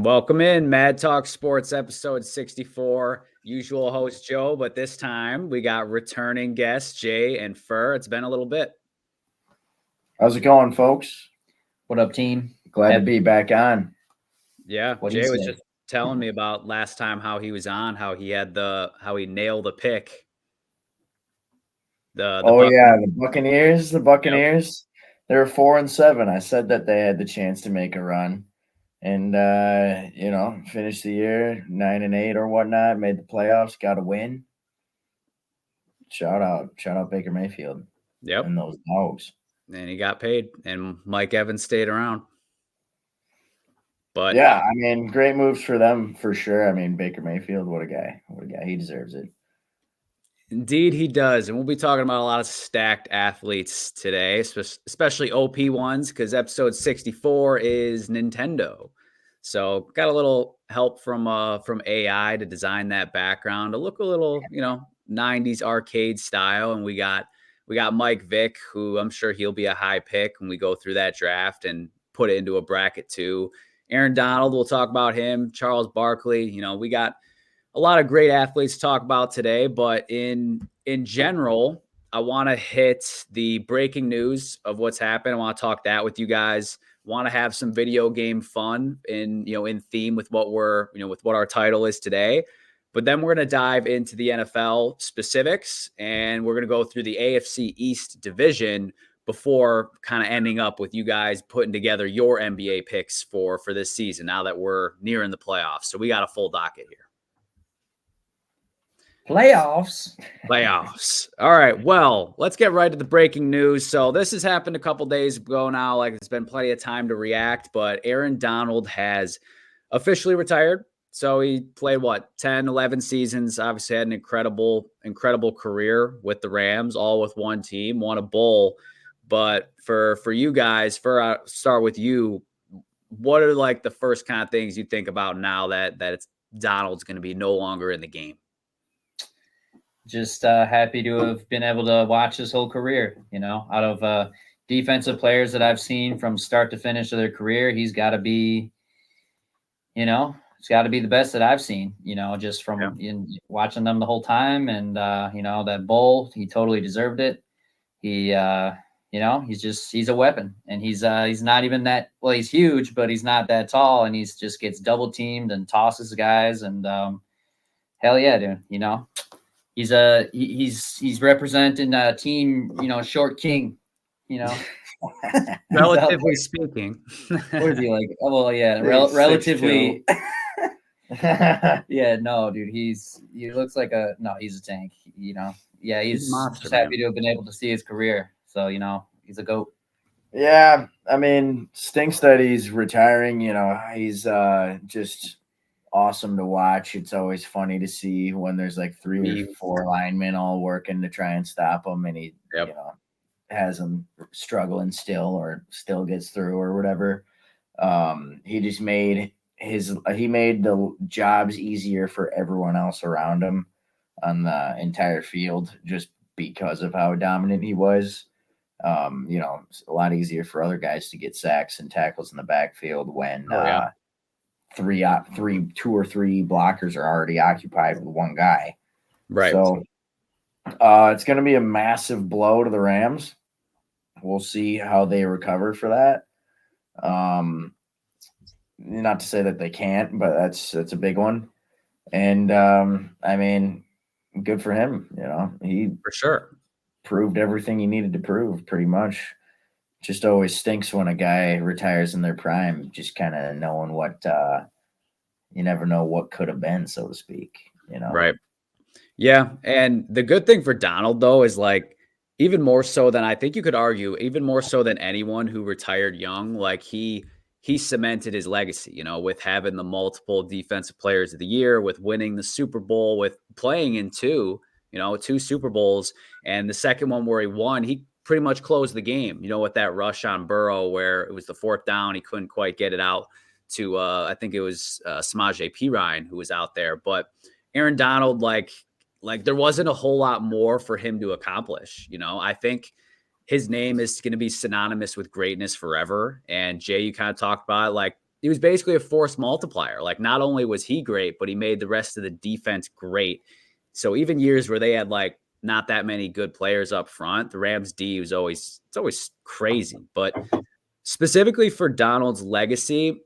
Welcome in Mad Talk Sports episode 64. Usual host Joe, but this time we got returning guests Jay and Fur. It's been a little bit. How's it going, folks? What up, team? Glad to be back on. Yeah, Jay was just telling me about last time how he was on, how he nailed the pick. The Buccaneers. Yep. They were 4-7. I said that they had the chance to make a run. And finished the year 9-8 or whatnot, made the playoffs, got a win. Shout out Baker Mayfield. Yep. And those dogs. And he got paid, and Mike Evans stayed around. But yeah, I mean, great moves for them for sure. I mean, Baker Mayfield, what a guy. He deserves it. Indeed, he does. And we'll be talking about a lot of stacked athletes today, especially OP ones, because episode 64 is Nintendo. So got a little help from AI to design that background to look a little, 90s arcade style. And we got Mike Vick, who I'm sure he'll be a high pick when we go through that draft and put it into a bracket too. Aaron Donald, we'll talk about him. Charles Barkley, we got a lot of great athletes to talk about today, but in general, I want to hit the breaking news of what's happened. I want to talk that with you guys. Want to have some video game fun in theme with what with what our title is today. But then we're going to dive into the NFL specifics, and we're going to go through the AFC East division before kind of ending up with you guys putting together your NBA picks for this season now that we're nearing the playoffs. So we got a full docket here. Playoffs. All right. Well, let's get right to the breaking news. So this has happened a couple days ago now. Like, it's been plenty of time to react, but Aaron Donald has officially retired. So he played 10, 11 seasons, obviously had an incredible career with the Rams, all with one team, won a bowl. But for you guys, start with you. What are like the first kind of things you think about now that it's Donald's going to be no longer in the game? Just happy to have been able to watch his whole career. Out of defensive players that I've seen from start to finish of their career, he's got to be, it's got to be the best that I've seen. Just from watching them the whole time, and that bowl, he totally deserved it. He, he's a weapon, and he's not even that. Well, he's huge, but he's not that tall, and he's just gets double teamed and tosses guys, and hell yeah, dude. He's representing a team, short king, relatively speaking. What is he like? Oh, well, yeah, relatively. Yeah, no, dude, he looks like he's a tank, Yeah, he's monster, just happy to have been able to see his career. So, he's a GOAT. Yeah, I mean, stinks that he's retiring. He's just awesome to watch. It's always funny to see when there's like 3 or 4 linemen all working to try and stop him, and he has them struggling still gets through or whatever. He just made the jobs easier for everyone else around him on the entire field just because of how dominant he was. It's a lot easier for other guys to get sacks and tackles in the backfield when 2 or 3 blockers are already occupied with one guy. Right. So it's going to be a massive blow to the Rams. We'll see how they recover for that. Not to say that they can't, but that's a big one. And I mean, good for him. He for sure proved everything he needed to prove pretty much. Just always stinks when a guy retires in their prime, just kind of knowing what you never know what could have been, so to speak, Right. Yeah. And the good thing for Donald, though, is like even more so than I think you could argue, even more so than anyone who retired young, like he cemented his legacy, with having the multiple defensive players of the year, with winning the Super Bowl, with playing in 2 Super Bowls. And the second one where he won, he pretty much closed the game, with that rush on Burrow where it was the 4th down. He couldn't quite get it out to, I think it was Samaje Perine who was out there. But Aaron Donald, like there wasn't a whole lot more for him to accomplish. I think his name is going to be synonymous with greatness forever. And Jay, you kind of talked about it, like he was basically a force multiplier. Like, not only was he great, but he made the rest of the defense great. So even years where they had like not that many good players up front, the Rams D was always crazy. But specifically for Donald's legacy,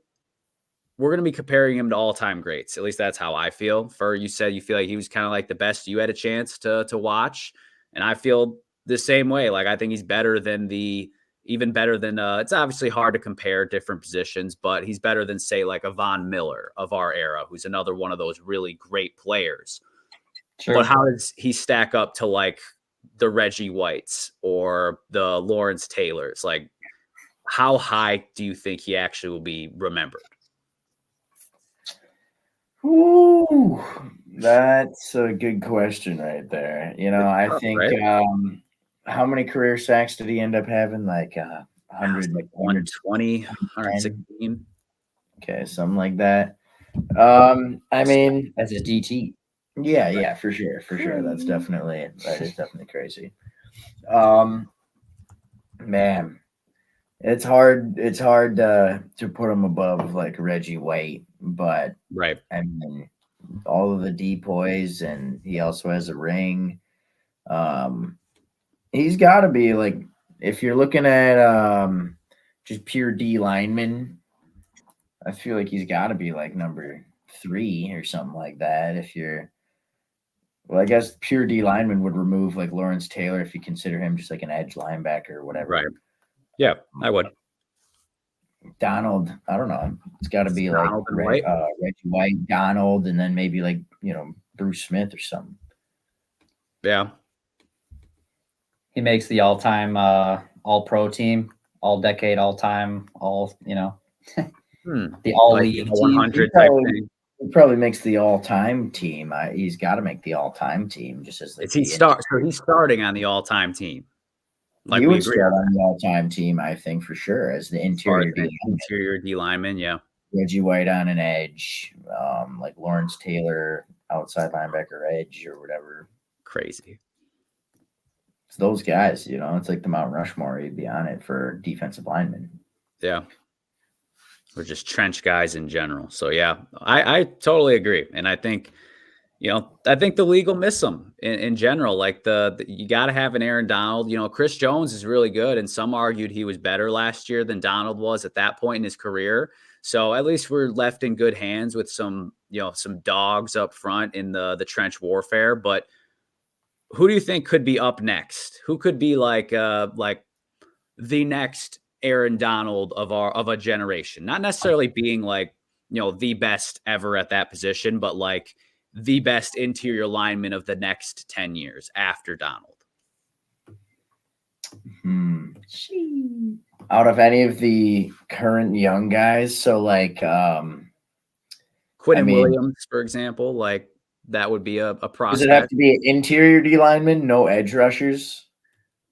we're going to be comparing him to all-time greats. At least that's how I feel. You said you feel like he was kind of like the best you had a chance to watch, and I feel the same way. Like, I think he's better than even better than it's obviously hard to compare different positions, but he's better than, say, like a Von Miller of our era, who's another one of those really great players. Sure. But how does he stack up to like the Reggie Whites or the Lawrence Taylors? Like, how high do you think he actually will be remembered? Ooh, that's a good question right there. You know, I think right? How many career sacks did he end up having? Like 100, like 120, 116. Okay, something like that. I mean, as a DT. Yeah, for sure. That is definitely crazy. Man, it's hard to put him above like Reggie White, but right. I mean, all of the depoys, and he also has a ring. He's got to be like, if you're looking at just pure D lineman, I feel like he's got to be like number 3 or something like that. If you're, well, I guess pure D lineman would remove like Lawrence Taylor if you consider him just like an edge linebacker or whatever. Right. Yeah, I would. Donald, I don't know. It's got to be like Reggie White, Donald, and then maybe like, you know, Bruce Smith or something. Yeah. He makes the all-time all-pro team, all-decade, all-time, all, you know, the all-league like 100 type thing. He probably makes the all-time team. He's got to make the all-time team just as like he's starting on the all-time team. Like, he would start on the all-time team, I think, for sure, as the interior D lineman. Yeah. Reggie White on an edge, like Lawrence Taylor outside linebacker edge or whatever. Crazy. It's those guys, you know. It's like the Mount Rushmore. He'd be on it for defensive linemen. Yeah. Or just trench guys in general. So yeah, I totally agree, and I think, you know, I think the league will miss him in general. Like you got to have an Aaron Donald. You know, Chris Jones is really good, and some argued he was better last year than Donald was at that point in his career. So at least we're left in good hands with some dogs up front in the trench warfare. But who do you think could be up next? Who could be like the next Aaron Donald of a generation? Not necessarily being like, you know, the best ever at that position, but like the best interior lineman of the next 10 years after Donald. Out of any of the current young guys, so like Quinn Williams, for example, like that would be a prospect. Does it have to be an interior D lineman, no edge rushers?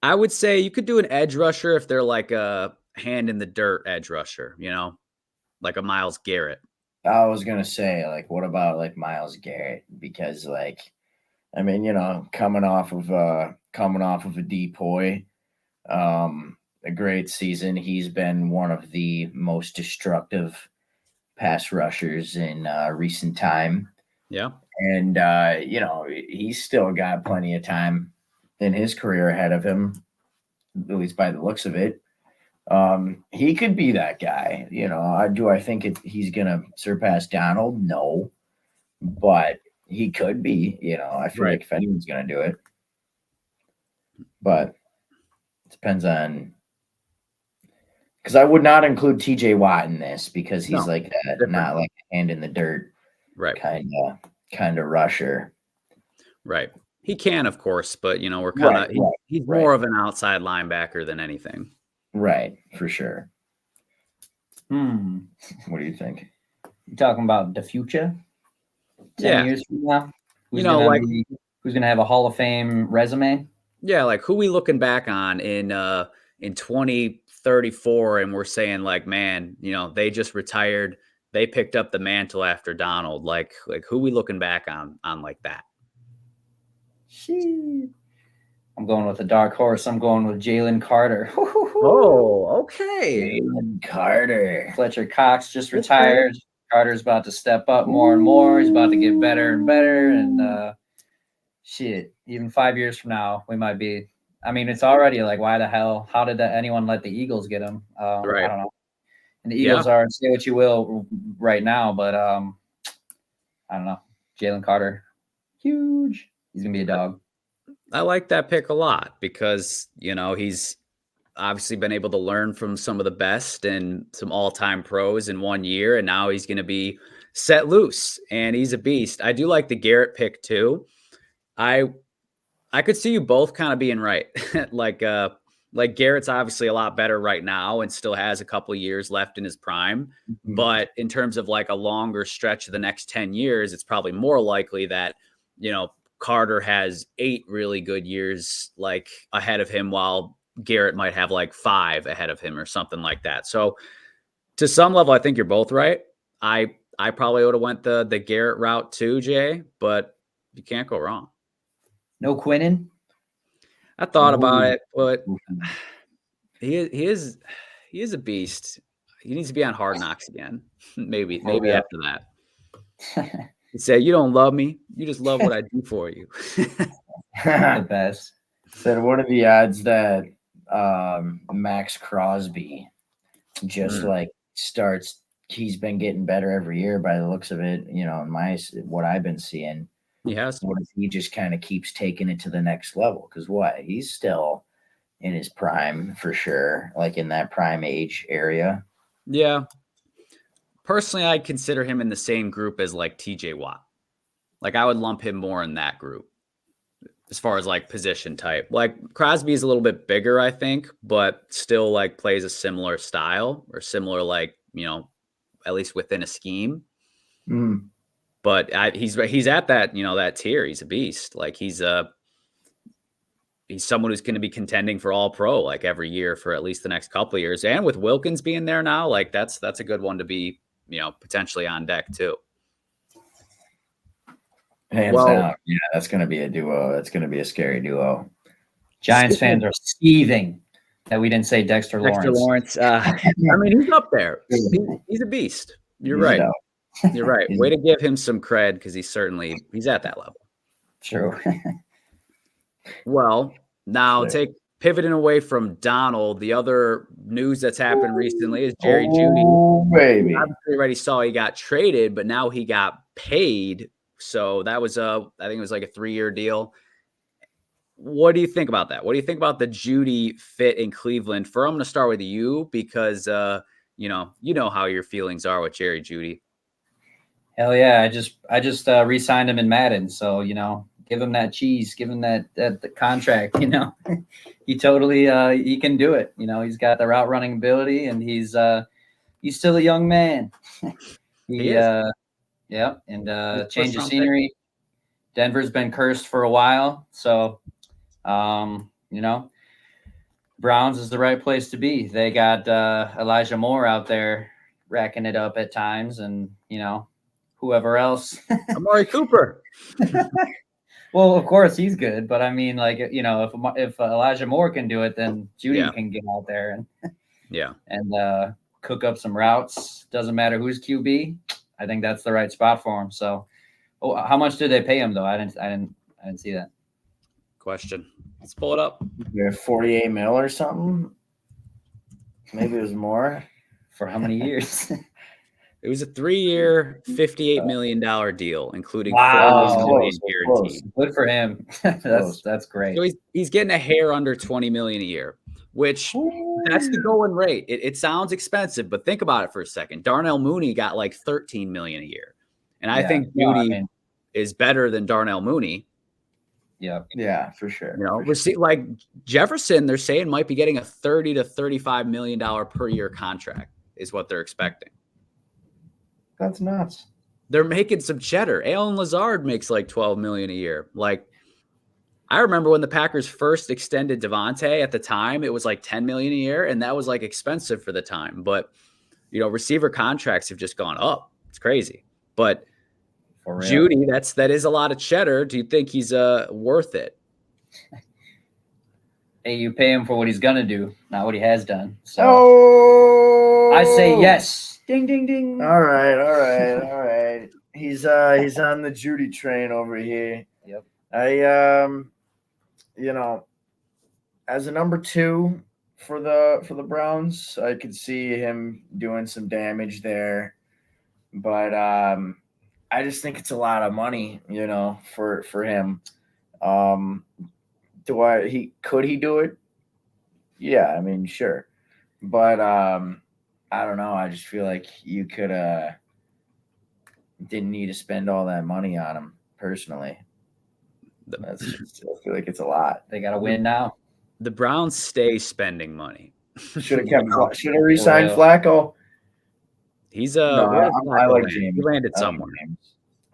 I would say you could do an edge rusher if they're like a hand in the dirt edge rusher, you know, like a Myles Garrett. I was going to say, like, what about like Myles Garrett? Because like, I mean, you know, coming off of a depoy, a great season. He's been one of the most destructive pass rushers in recent time. Yeah. And, you know, he's still got plenty of time in his career ahead of him, at least by the looks of it. He could be that guy. You know, do I think he's going to surpass Donald? No. But he could be, you know. I feel like if anyone's going to do it. But it depends on, because I would not include TJ Watt in this because he's like that, not like a hand in the dirt kind of rusher. Right. He can, of course, but you know, we're kind of he's more of an outside linebacker than anything. Right, for sure. What do you think? You talking about the future? 10 years from now? Who's gonna who's gonna have a Hall of Fame resume? Yeah, like who we looking back on in 2034, and we're saying like, man, you know, they just retired. They picked up the mantle after Donald. Like who we looking back on like that? I'm going with a dark horse. I'm going with Jalen Carter. Oh, okay. Jalen Carter. Fletcher Cox just retired. Okay. Carter's about to step up more and more. He's about to get better and better. And shit, even 5 years from now, we might be. I mean, it's already like, why the hell? How did anyone let the Eagles get him? Right. I don't know. And the Eagles are, say what you will right now, but I don't know. Jalen Carter, huge. He's going to be a dog. I like that pick a lot because, he's obviously been able to learn from some of the best and some all-time pros in 1 year, and now he's going to be set loose, and he's a beast. I do like the Garrett pick too. I could see you both kind of being right. like Garrett's obviously a lot better right now and still has a couple of years left in his prime. Mm-hmm. But in terms of like a longer stretch of the next 10 years, it's probably more likely that, Carter has 8 really good years like ahead of him, while Garrett might have like 5 ahead of him or something like that. So to some level, I think you're both right. I probably would have went the Garrett route too, Jay, but you can't go wrong. No Quinnen? I thought about it, but he is a beast. He needs to be on Hard Knocks again. maybe after that. He said, "You don't love me. You just love what I do for you." The best. Said, what are the odds that Max Crosby just like starts? He's been getting better every year by the looks of it. What I've been seeing. Yes. What if he just kind of keeps taking it to the next level? Because he's still in his prime for sure, like in that prime age area. Yeah. Personally, I'd consider him in the same group as like TJ Watt. Like I would lump him more in that group as far as like position type. Like Crosby is a little bit bigger, I think, but still like plays a similar style or similar, like, at least within a scheme. Mm. But he's at that, that tier. He's a beast. Like he's someone who's going to be contending for all pro like every year for at least the next couple of years. And with Wilkins being there now, like that's a good one to be, potentially on deck too. Hands down. Yeah, that's going to be a duo. That's going to be a scary duo. Giants fans are seething that we didn't say Dexter Lawrence. I mean, he's up there. He's a beast. You're right. You're right. Way to give him some cred because he's at that level. True. Well, now pivoting away from Donald, the other news that's happened recently is Jerry Jeudy. Baby. Obviously already saw he got traded, but now he got paid. So that was I think it was like a 3-year deal. What do you think about that? What do you think about the Jeudy fit in Cleveland? I'm going to start with you because you know how your feelings are with Jerry Jeudy. Hell yeah! I just re-signed him in Madden, so give him that cheese, give him that the contract. He totally he can do it. He's got the route running ability, and he's still a young man. He is. Yeah, and change of scenery. Denver's been cursed for a while, so Browns is the right place to be. They got Elijah Moore out there racking it up at times, and whoever else. Amari Cooper. Well, of course he's good, but I mean, like, if Elijah Moore can do it, then Jeudy can get out there and cook up some routes. Doesn't matter who's QB. I think that's the right spot for him. So, how much did they pay him though? I didn't see that. Question. Let's pull it up. They're 48 mil or something. Maybe it was more. For how many years? It was a 3-year, $58 million deal, including $4 million guaranteed. Good for him. That's great. So he's getting a hair under $20 million a year, which that's the going rate. It sounds expensive, but think about it for a second. Darnell Mooney got like $13 million a year, and I think Jeudy is better than Darnell Mooney. Yeah, for sure. We're seeing like Jefferson. They're saying might be getting a $30 to $35 million per year contract is what they're expecting. That's nuts. They're making some cheddar. Allen Lazard makes like $12 million a year. Like, I remember when the Packers first extended Devontae at the time, it was like $10 million a year, and that was like expensive for the time. But receiver contracts have just gone up. It's crazy. But Jeudy, that is a lot of cheddar. Do you think he's worth it? Hey, you pay him for what he's gonna do, not what he has done. So Oh, I say yes. Ding, ding, ding. All right. He's on the Judy train over here. Yep. You know, as a number 2 for the Browns, I could see him doing some damage there, but I just think it's a lot of money, for him. Could he do it? Yeah, I mean, sure, but I don't know. I just feel like you could didn't need to spend all that money on him personally. I feel like it's a lot. They got to win now. The Browns stay spending money. Should have re-signed Flacco. He's I like Jameis. He landed somewhere.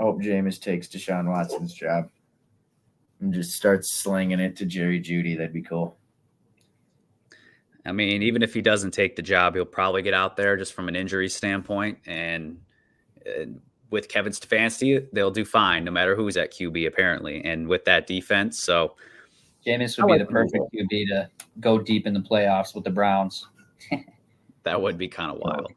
I hope Jameis takes Deshaun Watson's job and just starts slinging it to Jerry Jeudy. That'd be cool. I mean, even if he doesn't take the job, he'll probably get out there just from an injury standpoint. And with Kevin Stefanski, they'll do fine no matter who's at QB, apparently. And with that defense, so Jameis would be the perfect QB to go deep in the playoffs with the Browns. That would be kind of wild.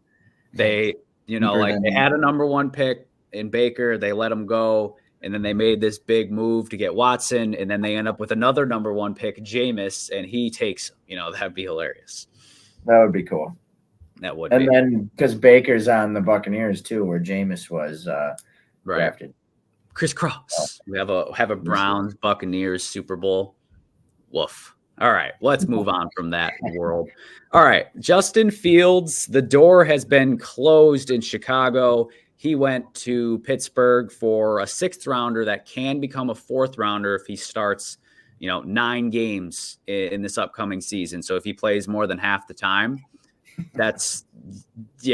They had a number 1 pick in Baker. They let him go. And then they made this big move to get Watson. And then they end up with another number 1 pick, Jameis, and he takes, that'd be hilarious. That would be cool. That would be. And then because Baker's on the Buccaneers too, where Jameis was drafted. Crisscross. We have a Browns Buccaneers Super Bowl. Woof. All right, let's move on from that world. All right, Justin Fields, the door has been closed in Chicago. He went to Pittsburgh for a 6th rounder that can become a 4th rounder if he starts, 9 games in this upcoming season. So if he plays more than half the time, that's we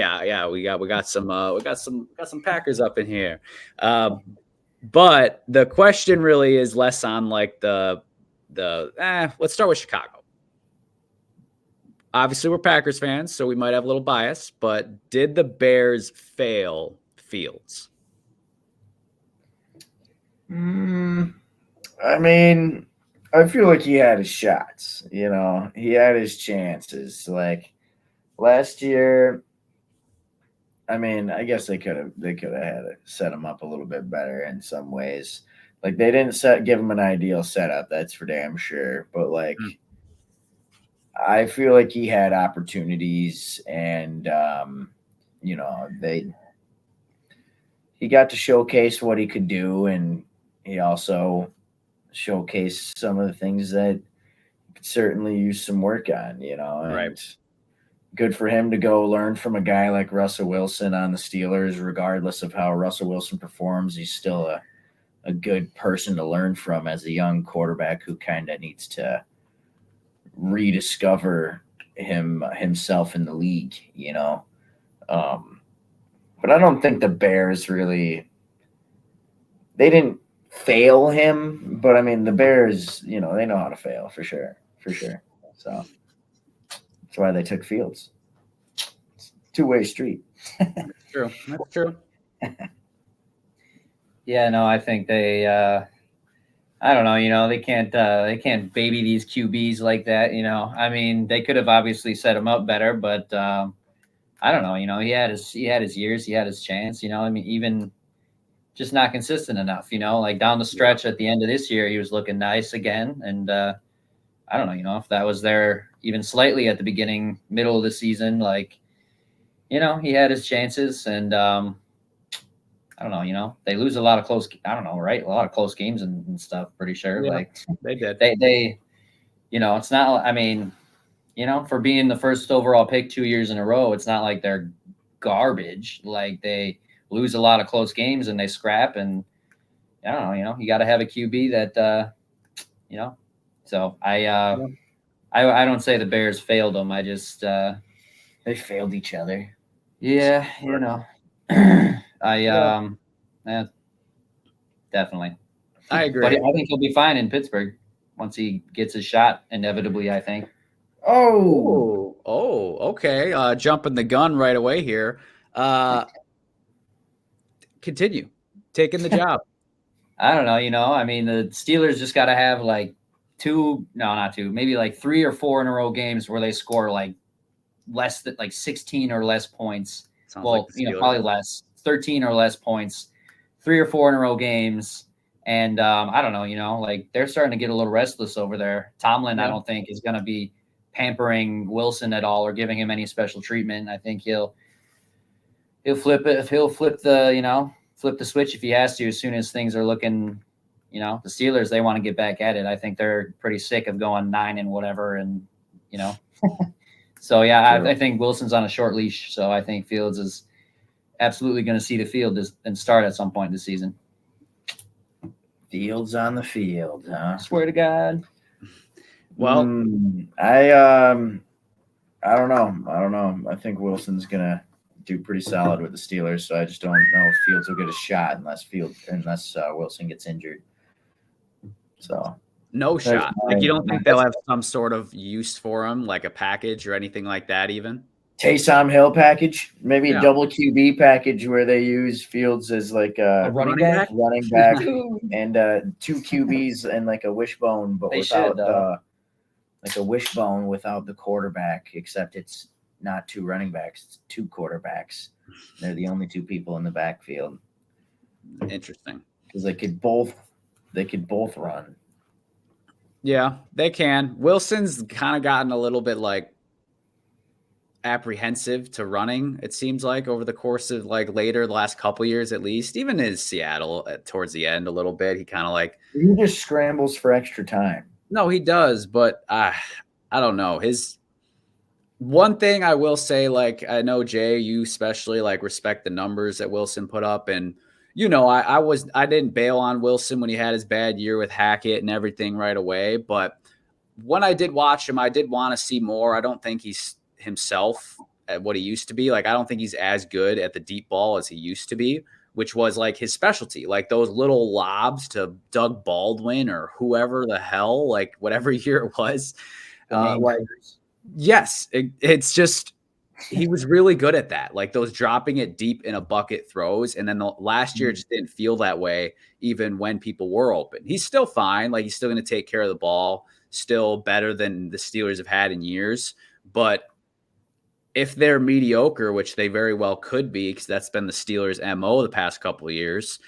got some Packers up in here. But the question really is less on like let's start with Chicago. Obviously, we're Packers fans, so we might have a little bias, but did the Bears fail Fields? I mean, I feel like he had his shots. He had his chances. Like last year, I mean, I guess they could have had it set him up a little bit better in some ways. Like they didn't give him an ideal setup, that's for damn sure. But like, I feel like he had opportunities, and he got to showcase what he could do, and he also showcased some of the things that he could certainly use some work on. And right. Good for him to go learn from a guy like Russell Wilson on the Steelers. Regardless of how Russell Wilson performs, he's still a good person to learn from as a young quarterback who kind of needs to rediscover himself in the league, but I don't think the Bears really, they didn't fail him, but I mean, the Bears, they know how to fail for sure. So that's why they took Fields. It's a two-way street. That's true. Yeah, no, I think they, I don't know, they can't baby these QBs like that, I mean, they could have obviously set him up better, but I don't know, he had his years, he had his chance, I mean, even just not consistent enough, like down the stretch at the end of this year, he was looking nice again. And I don't know, if that was there even slightly at the beginning, middle of the season, like, he had his chances, and I don't know, they lose a lot of close, I don't know, right? A lot of close games and stuff, pretty sure. Yeah, like they did. They it's not, I mean, for being the first overall pick 2 years in a row, it's not like they're garbage. Like they lose a lot of close games and they scrap, and I don't know, you got to have a QB that, so I don't say the Bears failed them. I just, they failed each other. Yeah. Definitely. I agree. But I think he'll be fine in Pittsburgh once he gets his shot, inevitably, I think. Oh, okay. Jumping the gun right away here. Continue taking the job. I don't know. I mean, the Steelers just got to have like maybe like 3 or 4 in a row games where they score like less than like 16 or less points. Sounds like probably less, 13 or less points, 3 or 4 in a row games. And I don't know, like they're starting to get a little restless over there. Tomlin, I don't think, is going to be pampering Wilson at all or giving him any special treatment. I think he'll flip it. He'll flip the switch if he has to, as soon as things are looking, the Steelers, they want to get back at it. I think they're pretty sick of going 9 and whatever. And, so yeah, I think Wilson's on a short leash. So I think Fields is absolutely going to see the field and start at some point in the season. Fields on the field, huh? Swear to God. Well, I don't know. I think Wilson's gonna do pretty solid with the Steelers, so I just don't know if Fields will get a shot unless Wilson gets injured. So no shot. Like, you don't think they'll have some sort of use for him, like a package or anything like that, even? Taysom Hill package, maybe a double QB package where they use Fields as like a running back, and 2 QBs and like a wishbone, but without like a wishbone without the quarterback, except it's not 2 running backs, it's 2 quarterbacks. They're the only 2 people in the backfield. Interesting. Because they could both run. Yeah, they can. Wilson's kind of gotten a little bit like apprehensive to running, it seems like, over the course of like the last couple years at least. Even in Seattle towards the end a little bit, he kind of like he just scrambles for extra time. No, he does, but I don't know. His one thing I will say, like, I know Jay, you especially like respect the numbers that Wilson put up, and I didn't bail on Wilson when he had his bad year with Hackett and everything right away, but when I did watch him, I did want to see more. I don't think he's himself at what he used to be. Like, I don't think he's as good at the deep ball as he used to be, which was like his specialty, like those little lobs to Doug Baldwin or whoever the hell, like whatever year it was. Yes, it's just, he was really good at that. Like those dropping it deep in a bucket throws. And then the last year just didn't feel that way, even when people were open. He's still fine. Like, he's still going to take care of the ball, still better than the Steelers have had in years. But if they're mediocre, which they very well could be, because that's been the Steelers' MO the past couple of years,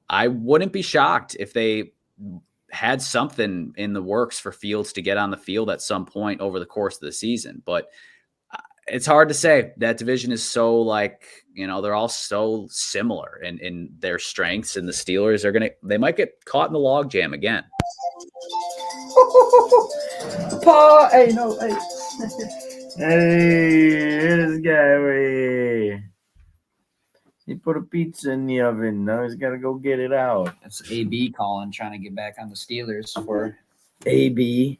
I wouldn't be shocked if they had something in the works for Fields to get on the field at some point over the course of the season. But it's hard to say. That division is so like, they're all so similar in their strengths, and the Steelers they might get caught in the logjam again. Paul, hey. Hey, this guy, he put a pizza in the oven. Now he's got to go get it out. That's AB calling, trying to get back on the Steelers for AB.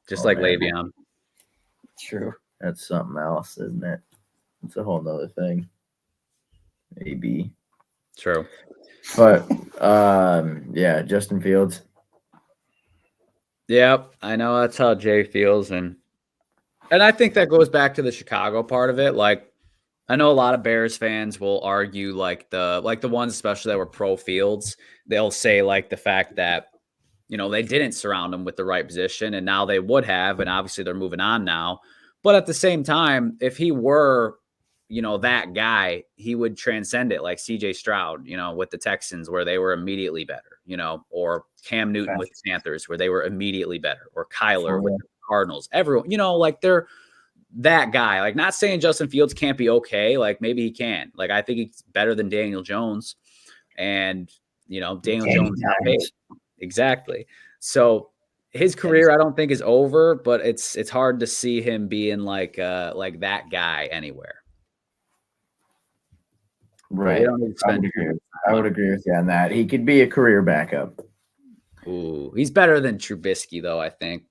Just like Le'Veon. True. That's something else, isn't it? It's a whole nother thing. AB. True. But, Justin Fields. Yep, I know that's how Jay feels, and I think that goes back to the Chicago part of it. Like, I know a lot of Bears fans will argue, like the ones especially that were pro Fields, they'll say like the fact that, they didn't surround him with the right position, and now they would have, and obviously they're moving on now. But at the same time, if he were, that guy, he would transcend it, like CJ Stroud, with the Texans, where they were immediately better, or Cam Newton with the Panthers, where they were immediately better, or Kyler with the Cardinals. Everyone, like they're that guy. Like, not saying Justin Fields can't be okay. Like, maybe he can. Like, I think he's better than Daniel Jones, and Daniel Jones got paid. Exactly. So his career, I don't think, is over, but it's hard to see him being like that guy anywhere. Right. I would agree with you on that. He could be a career backup. Ooh, he's better than Trubisky, though, I think.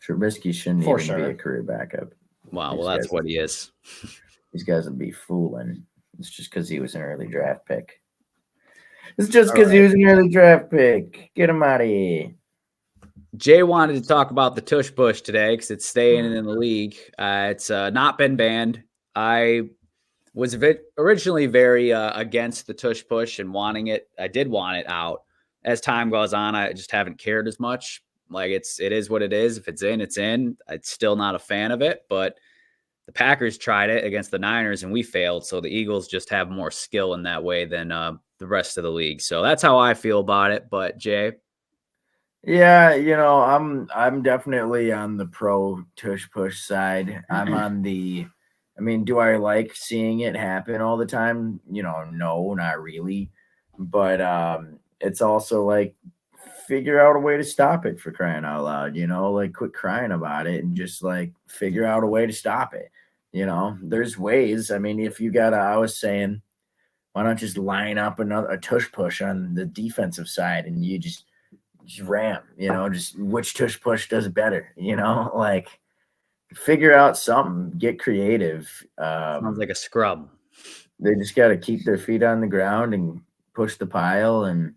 Trubisky shouldn't even be a career backup. Wow, well, that's what he is. These guys would be fooling. It's just because he was an early draft pick. It's just because he was an early draft pick. Get him out of here. Jay wanted to talk about the Tush Push today because it's staying in the league. It's not been banned. I was originally very against the Tush Push and wanting it. I did want it out. as time goes on, I just haven't cared as much. Like it is what it is. If it's in, it's in. I'm still not a fan of it, but the Packers tried it against the Niners and we failed. So the Eagles just have more skill in that way than the rest of the league. So that's how I feel about it. But Jay, Yeah, I'm definitely on the pro tush push side. I'm on the do I like seeing it happen all the time? No, not really. But it's also like figure out a way to stop it, for crying out loud, like quit crying about it and just like figure out a way to stop it. There's ways. If you got I was saying, why not just line up a tush push on the defensive side and you just ram, just which tush push does it better, like figure out something, get creative. sounds like a scrub. They just got to keep their feet on the ground and push the pile and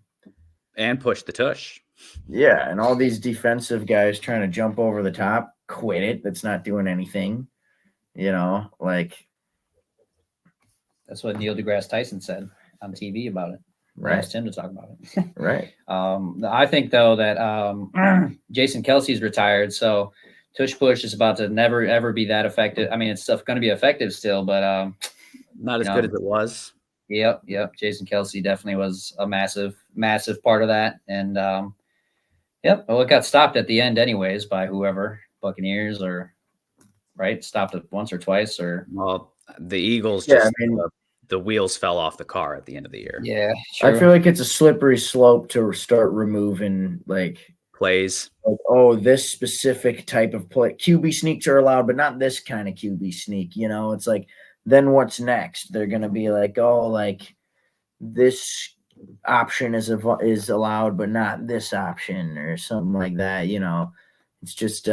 push the tush. Yeah, and all these defensive guys trying to jump over the top, quit it. That's not doing anything, like That's what Neil deGrasse Tyson said on TV about it. Right. I asked him to talk about it. Right. I think though that Jason Kelsey's retired, so tush push is about to never ever be that effective. It's still going to be effective still, but not as good as it was. Yep. Jason Kelsey definitely was a massive part of that, and yep. Well, it got stopped at the end anyways by whoever, Buccaneers or right, stopped it once or twice or. Well, the Eagles just the wheels fell off the car at the end of the year. Yeah, true. I feel like it's a slippery slope to start removing plays. Like, this specific type of play. QB sneaks are allowed, but not this kind of QB sneak. It's like, then what's next? They're gonna be like, this option is allowed, but not this option or something like that. It's just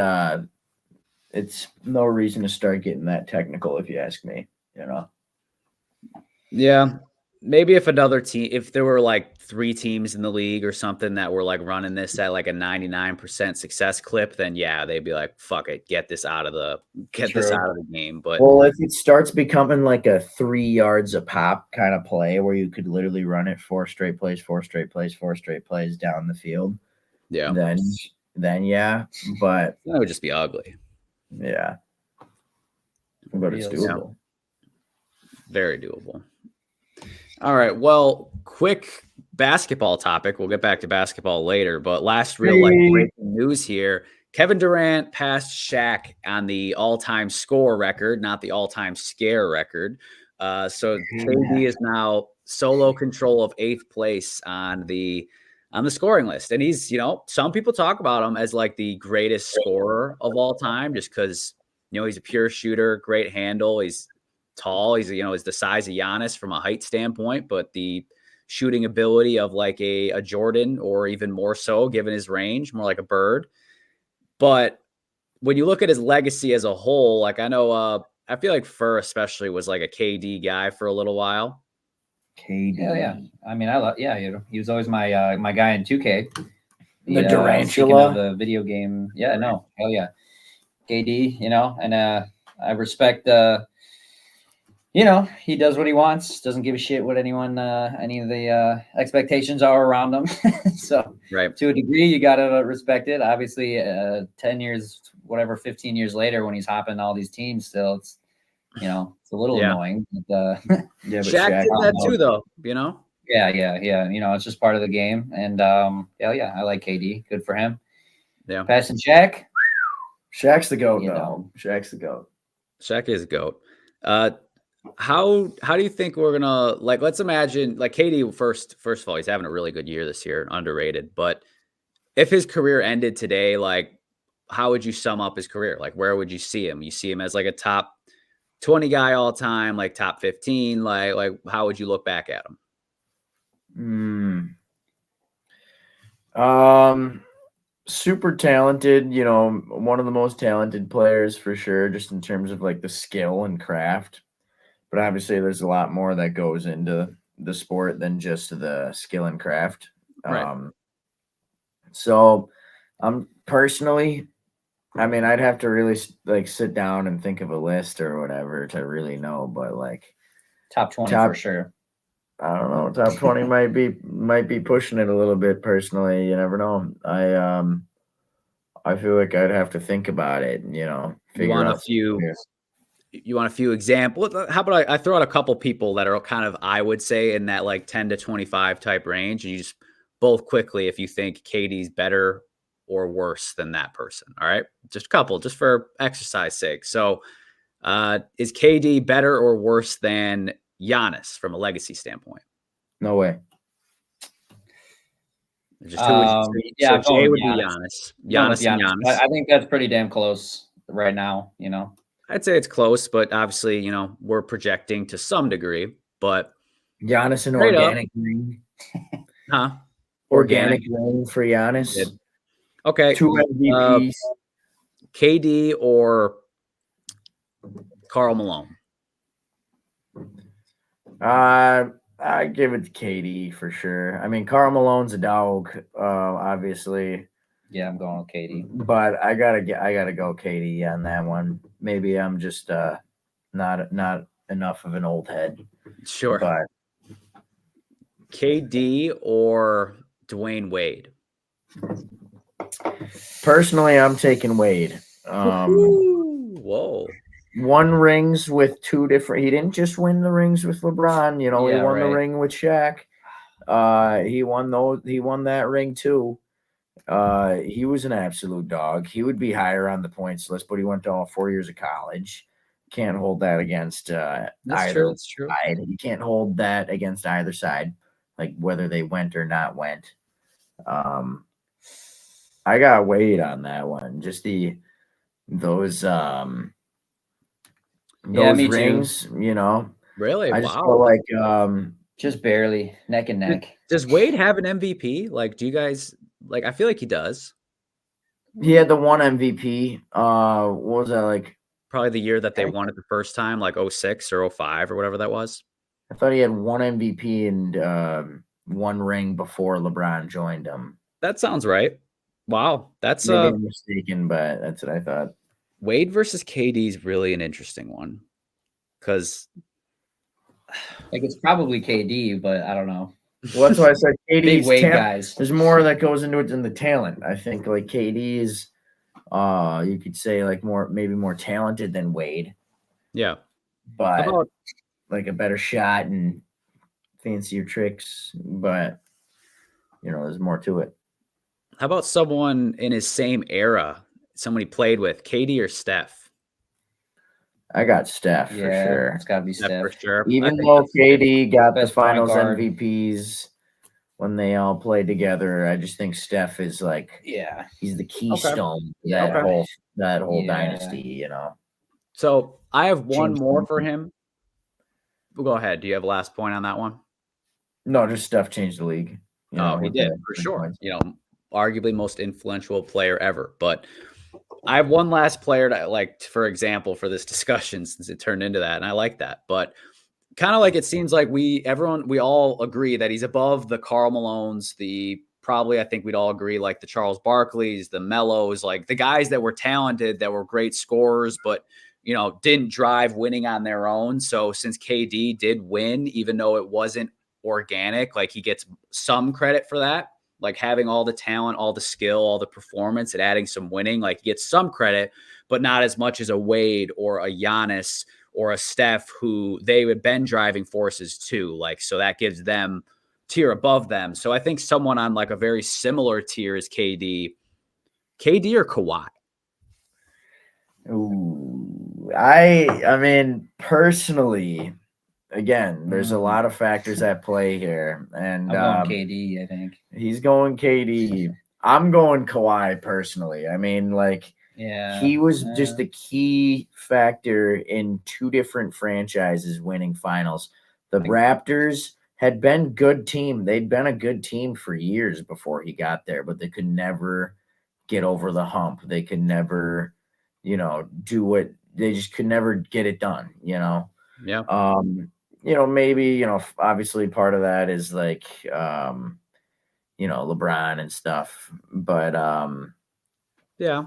it's no reason to start getting that technical, if you ask me. Yeah, maybe if there were like 3 teams in the league or something that were like running this at like a 99% success clip, then yeah, they'd be like, fuck it, get this out of the game. But if it starts becoming like a 3 yards a pop kind of play where you could literally run it 4 straight plays down the field, yeah, then yeah, but that would just be ugly. Yeah, but it's doable. Very doable. All right. Well, quick basketball topic. We'll get back to basketball later, but last real breaking news here. Kevin Durant passed Shaq on the all-time score record, not the all-time scare record. So KD is now solo control of 8th place on the scoring list. And he's, some people talk about him as like the greatest scorer of all time, just because, he's a pure shooter, great handle. He's tall. He's, is the size of Giannis from a height standpoint, but the shooting ability of like a Jordan, or even more so given his range, more like a Bird. But when you look at his legacy as a whole, like I know, I feel like Fur especially was like a KD guy for a little while. KD. Hell yeah. He was always my my guy in 2K. The Durantula, the video game. Yeah, no, hell yeah. KD, and I respect he does what he wants, doesn't give a shit what anyone any of the expectations are around him. So right, to a degree you gotta respect it. Obviously 10 years, whatever, 15 years later, when he's hopping all these teams still, it's it's a little annoying. But, yeah, but Shaq did that too, though. Yeah. It's just part of the game. And yeah, I like KD. Good for him. Yeah, passing Shaq. Shaq's the GOAT. Shaq's the GOAT. Shaq is GOAT. How do you think we're gonna, like, let's imagine like KD first of all, he's having a really good year this year, underrated. But if his career ended today, like, how would you sum up his career? Like, where would you see him? You see him as like a top 20 guy all time, like top 15, like how would you look back at him? Super talented, one of the most talented players for sure, just in terms of like the skill and craft. But obviously there's a lot more that goes into the sport than just the skill and craft. Right. So personally, I'd have to really like sit down and think of a list or whatever to really know, but like top 20 for sure. I don't know. Top 20 might be pushing it a little bit personally. You never know. I feel like I'd have to think about it, figure out. You want a few examples? How about I throw out a couple people that are kind of, I would say, in that like 10 to 25 type range, and you just both quickly if you think KD's better or worse than that person. All right, just a couple, just for exercise sake. So, is KD better or worse than Giannis from a legacy standpoint? No way. Just who would you yeah, so Jay would be Giannis. Giannis and Giannis. I think that's pretty damn close right now, I'd say it's close, but obviously, we're projecting to some degree. But Giannis and organic ring. Huh? Organic ring for Giannis. Okay. 2 MVPs. KD or Karl Malone? I give it to KD for sure. I mean, Karl Malone's a dog, obviously. Yeah, I'm going with KD. But I gotta go KD on that one. Maybe I'm just not enough of an old head. Sure. But KD or Dwayne Wade? Personally, I'm taking Wade. Whoa. Won rings with 2 different. He didn't just win the rings with LeBron. He won the ring with Shaq. He won that ring too. He was an absolute dog. He would be higher on the points list, but he went to all 4 years of college. Can't hold that against either side. You can't hold that against either side, like whether they went or not went. I got Wade on that one. Just those rings, too. Really? I just feel like just barely neck and neck. Does Wade have an MVP? Like, do you guys like? I feel like he does. He had the 1 MVP. What was that like? Probably the year that they won it the first time, like 06 or 05 or whatever that was. I thought he had 1 MVP and 1 ring before LeBron joined him. That sounds right. Wow, that's maybe I'm mistaken, but that's what I thought. Wade versus KD is really an interesting one because, like, it's probably KD, but I don't know. Well, that's why I said KD's big Wade guys. There's more that goes into it than the talent. I think like KD is, you could say like maybe more talented than Wade. Yeah, but like a better shot and fancier tricks. But there's more to it. How about someone in his same era, someone he played with, KD or Steph? I got Steph for sure. It's got to be Steph for sure. Even though KD got the finals MVPs when they all played together, I just think Steph is like, he's the keystone to that whole dynasty, So I have one more for him. Well, go ahead. Do you have a last point on that one? No, just Steph changed the league. He did for sure. Arguably most influential player ever. But I have one last player that I like, for example, for this discussion, since it turned into that, and I like that. But kind of like it seems like we all agree that he's above the Karl Malones, I think we'd all agree, like the Charles Barkleys, the Melos, like the guys that were talented, that were great scorers, but didn't drive winning on their own. So since KD did win, even though it wasn't organic, like he gets some credit for that. Like having all the talent, all the skill, all the performance, and adding some winning, like he gets some credit, but not as much as a Wade or a Giannis or a Steph, who they had been driving forces too. Like, so that gives them tier above them. So I think someone on like a very similar tier is KD or Kawhi. Ooh, I mean, personally, again, there's a lot of factors at play here, and I'm going KD. I think he's going KD. I'm going Kawhi personally. I mean, like, he was just a key factor in 2 different franchises winning finals. The Raptors had been good team. They'd been a good team for years before he got there, but they could never get over the hump. They could never, do what they just could never get it done. Yeah. Maybe, obviously part of that is like, LeBron and stuff, but yeah.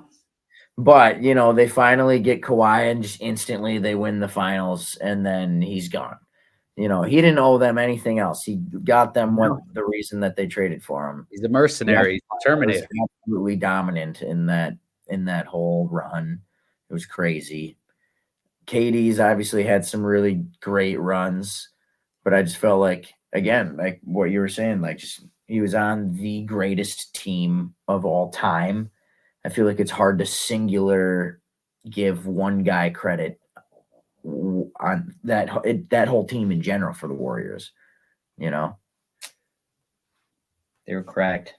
But, they finally get Kawhi and just instantly they win the finals and then he's gone. he didn't owe them anything else. He got them the reason that they traded for him. He's a mercenary, Terminator. He was absolutely dominant in that whole run. It was crazy. KD's obviously had some really great runs, but I just felt like, again, like what you were saying, like just he was on the greatest team of all time. I feel like it's hard to singular give one guy credit on that whole team in general for the Warriors. They were cracked.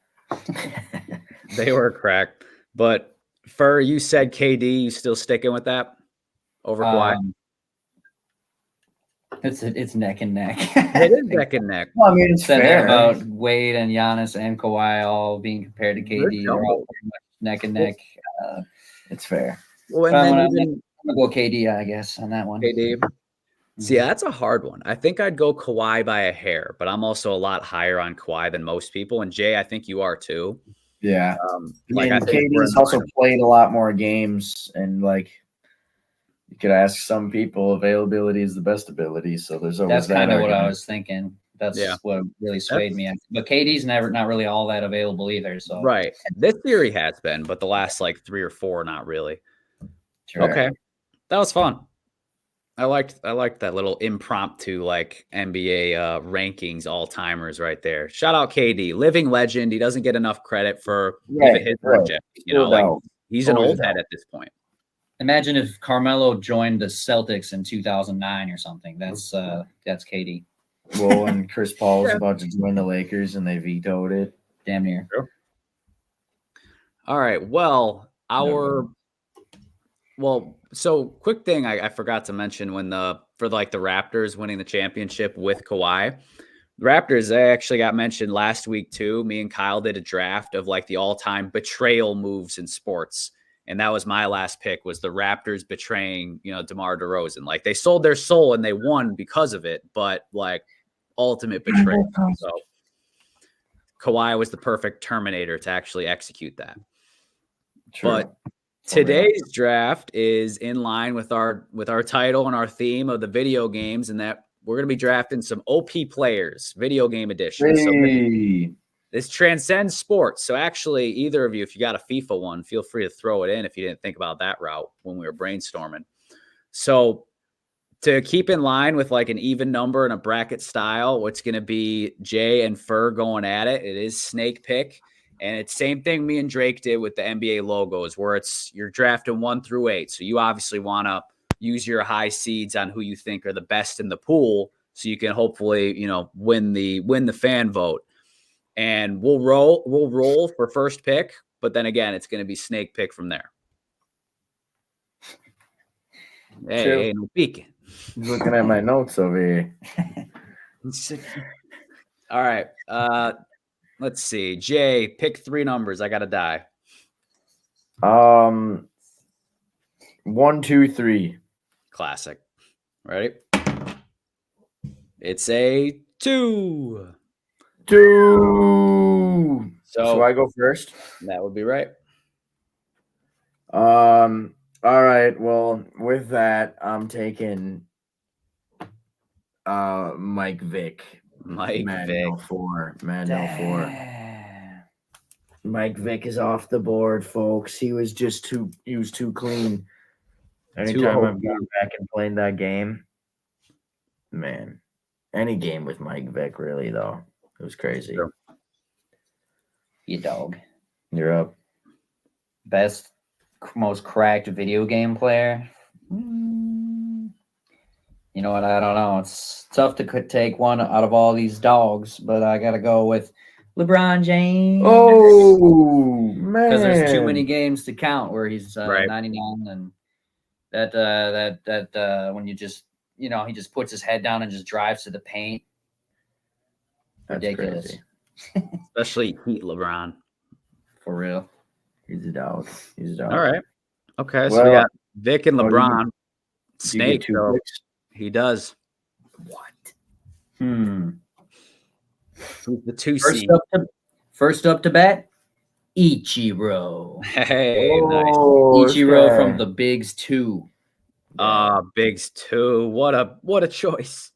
They were cracked. But Fur, you said KD. You still sticking with that over Kawhi? It's neck and neck. It is neck and neck. Well, I mean, it's fair about Wade and Giannis and Kawhi all being compared to KD. They're all pretty much neck and neck. It's fair. Well, and then I'm gonna go KD, I guess, on that one. KD. See, that's a hard one. I think I'd go Kawhi by a hair, but I'm also a lot higher on Kawhi than most people. And Jay, I think you are too. Yeah. I think KD's also played a lot more games, and like you could ask some people, availability is the best ability. So there's always that's kind of what I was thinking. That's what really swayed me. But KD's not really all that available either. So right, this theory has been, but the last like 3 or 4, not really. Sure. Okay, that was fun. I liked that little impromptu like NBA rankings all timers right there. Shout out KD, living legend. He doesn't get enough credit for even his project. Like he's an old head at this point. Imagine if Carmelo joined the Celtics in 2009 or something. That's KD. Well, when Chris Paul was about to join the Lakers and they vetoed it, damn near. Sure. All right. Well, so quick thing I forgot to mention for the Raptors winning the championship with Kawhi. The Raptors, they actually got mentioned last week too. Me and Kyle did a draft of like the all-time betrayal moves in sports. And that was my last pick, was the Raptors betraying, DeMar DeRozan. Like they sold their soul and they won because of it, but like ultimate betrayal. So Kawhi was the perfect Terminator to actually execute that. True. But today's draft is in line with our title and our theme of the video games, and that we're going to be drafting some OP players, video game edition. Hey. So this transcends sports. So actually, either of you, if you got a FIFA one, feel free to throw it in if you didn't think about that route when we were brainstorming. So to keep in line with like an even number and a bracket style, what's going to be Jay and Fur going at it. It is snake pick. And it's same thing me and Drake did with the NBA logos, where you're drafting 1 through 8. So you obviously want to use your high seeds on who you think are the best in the pool, so you can hopefully, win the fan vote. And we'll roll for first pick, but then again, it's going to be snake pick from there. Hey, no peeking. Looking at my notes over here. All right. Let's see. Jay, pick 3 numbers. I got to die. 1, 2, 3. Classic. Ready? It's a 2. 2. So I go first? That would be right. All right. Well, with that, I'm taking Mike Vick. Madden 04. Mike Vick is off the board, folks. He was too clean. Anytime I've gone back and played that game, man, any game with Mike Vick, really, though. It was crazy. Sure. You dog. You're up. Best, most cracked video game player? You know what? I don't know. It's tough to take one out of all these dogs, but I got to go with LeBron James. Oh, man. Because there's too many games to count where he's 99, and that when you just, he just puts his head down and just drives to the paint. That's ridiculous. Crazy. Especially Heat LeBron. For real. He's a dog. All right. Okay, so we got Vic and LeBron. Snake. He does. What? The 2 seed. First up to bat, Ichiro. Hey, nice. Ichiro from the Bigs 2. Bigs 2. What a choice.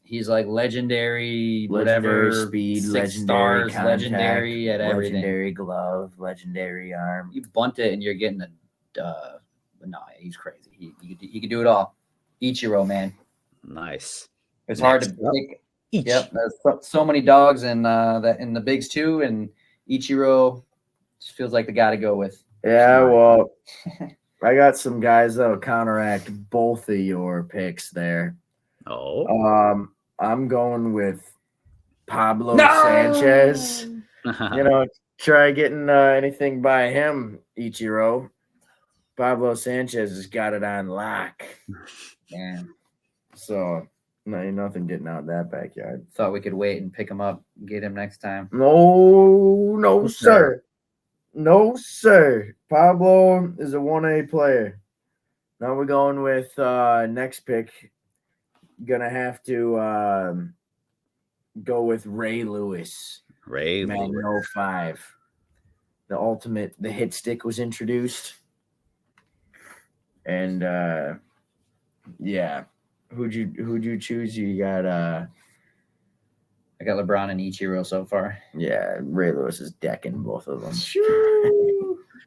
He's like legendary, whatever speed, 6 legendary stars, contact, legendary at everything. legendary glove, legendary arm. You bunt it and you're getting a. No, he's crazy. He could do it all. Ichiro, man. Nice. It's hard to pick. Yep, there's so many dogs in the bigs too, and Ichiro just feels like the guy to go with. Yeah, well, I got some guys that'll counteract both of your picks there. Oh, I'm going with Pablo Sanchez. Try getting anything by him, Ichiro. Pablo Sanchez has got it on lock. Man. So nothing getting out of that backyard. Thought we could wait and pick him up and get him next time. No, sir. No, sir. Pablo is a 1A player. Now we're going with next pick. Gonna have to go with Ray Lewis. Ray Lewis. 05. The hit stick was introduced. And yeah. Who'd you choose? You got I got LeBron and Ichiro so far. Yeah, Ray Lewis is decking both of them.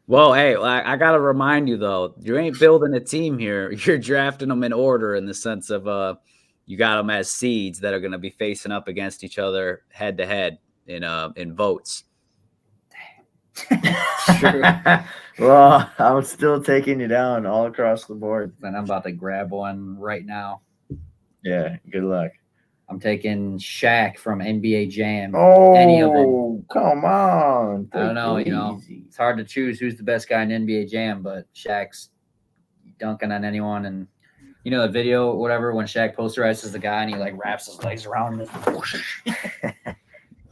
Well, hey, I gotta remind you though, you ain't building a team here. You're drafting them in order in the sense of you got them as seeds that are gonna be facing up against each other head to head in votes. Well, I'm still taking you down all across the board. And I'm about to grab one right now. Yeah, good luck. I'm taking Shaq from NBA Jam. Oh, any of them. Come on. I don't know, it's hard to choose who's the best guy in NBA Jam, but Shaq's dunking on anyone. And the video, whatever, when Shaq posterizes the guy and he like wraps his legs around him.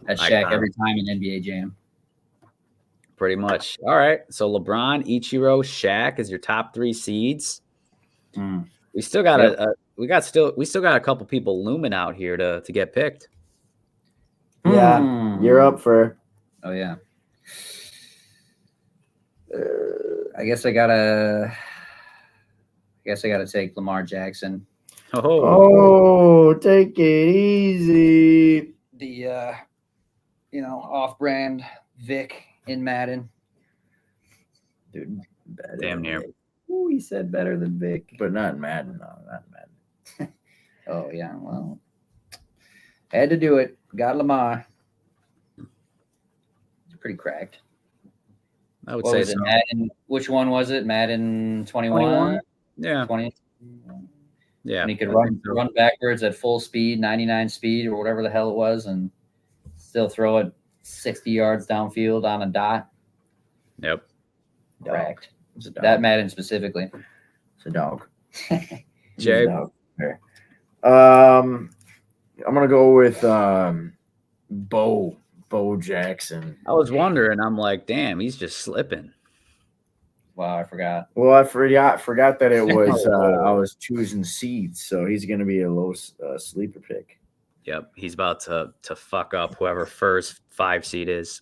That's Shaq every time in NBA Jam. Pretty much. All right. So LeBron, Ichiro, Shaq is your top 3 seeds. We still got we still got a couple people looming out here to get picked. Yeah, you're up for. Oh yeah. I guess I gotta take Lamar Jackson. Oh, take it easy. The off-brand Vic in Madden. Dude, damn near. Ooh, he said better than Vic. But not in Madden. No, not in Madden. Oh, yeah. Well, had to do it. Got Lamar. It's pretty cracked. I would say so. Madden, which one was it? Madden 21? Yeah. 20? Yeah. And he could run backwards at full speed, 99 speed or whatever the hell it was, and still throw it 60 yards downfield on a dot. Yep. Cracked. That Madden specifically. It's a dog. Jay. I'm gonna go with Bo Jackson. I was wondering. I'm like, damn, he's just slipping. Wow, I forgot. Well, I forgot that it was I was choosing seeds, so he's gonna be a low sleeper pick. Yep, he's about to fuck up whoever first 5 seed is.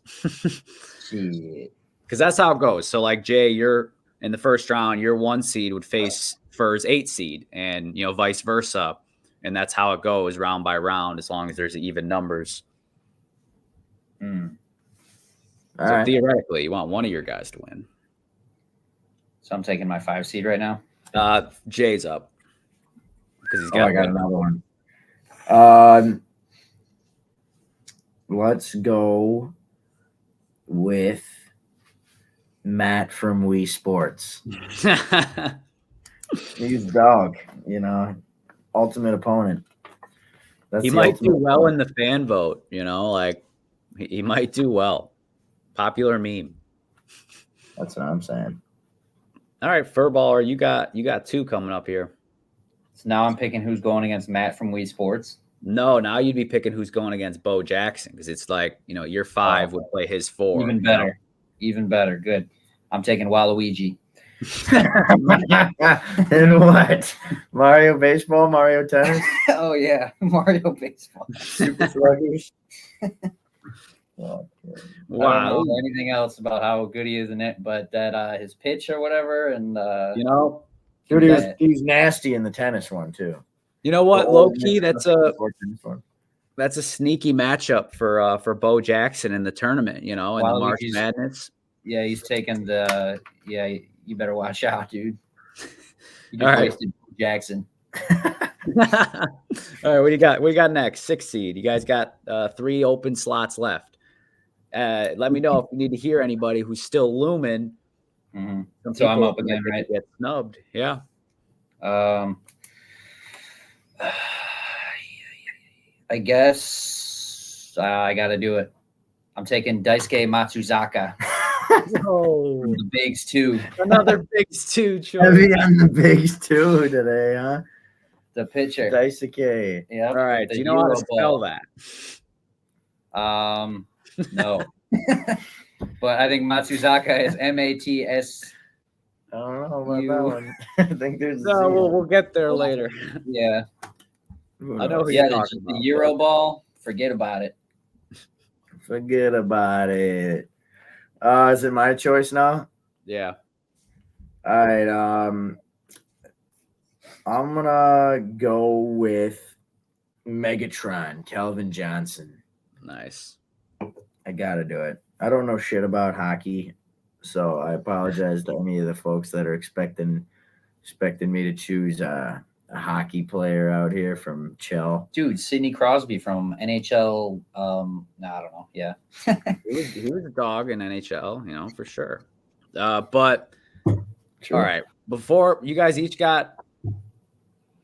Shit. Because that's how it goes. So like Jay, you're in the first round, your 1 seed would face Fur's 8 seed, and vice versa. And that's how it goes round by round, as long as there's even numbers. So theoretically, you want one of your guys to win. So I'm taking my 5 seed right now. Jay's up because he's got. I got another one. Let's go with Matt from Wii Sports. He's dog, ultimate opponent. He might do well in the fan vote, like he might do well. Popular meme. That's what I'm saying. All right, Furballer, you got 2 coming up here. So now I'm picking who's going against Matt from Wii Sports. No, now you'd be picking who's going against Bo Jackson, because it's like, your 5 would play his 4. Even better. Even better. Good. I'm taking Waluigi. And what? Mario Baseball, Mario Tennis? Oh, yeah. Mario Baseball. Super Sluggish. Wow. I don't know anything else about how good he is in it, but that his pitch or whatever, and dude, he's nasty in the tennis one too. You know what? Low key, that's a That's sneaky matchup for Bo Jackson in the tournament. You know, in the March Madness. Yeah, he's taking the. Yeah, you better watch out, dude. You All just right. wasted Bo Jackson. All right, what do you got? What do you got next? 6th seed. You guys got 3 open slots left. Let me know if you need to hear anybody who's still looming. Mm-hmm. So I'm up again, right? Get snubbed. Yeah. I guess I got to do it. I'm taking Daisuke Matsuzaka. Oh, the Bigs 2. Another Bigs 2 choice. Heavy on the Bigs 2 today, huh? The pitcher. Daisuke. Yeah. All right. Do you know how to spell that? No. But I think Matsuzaka is Mats. I don't know about that one. I think there's we'll get there later. Yeah. I know who you're talking the about. Euro ball. Forget about it. Forget about it. Is it my choice now? Yeah. All right. I'm gonna go with Megatron, Calvin Johnson. Nice. I gotta do it. I don't know shit about hockey, so I apologize to any of the folks that are expecting me to choose a hockey player out here from Chell. Dude, Sidney Crosby from NHL. I don't know. Yeah. he was a dog in NHL, you know, for sure. But True. all right, before you guys each got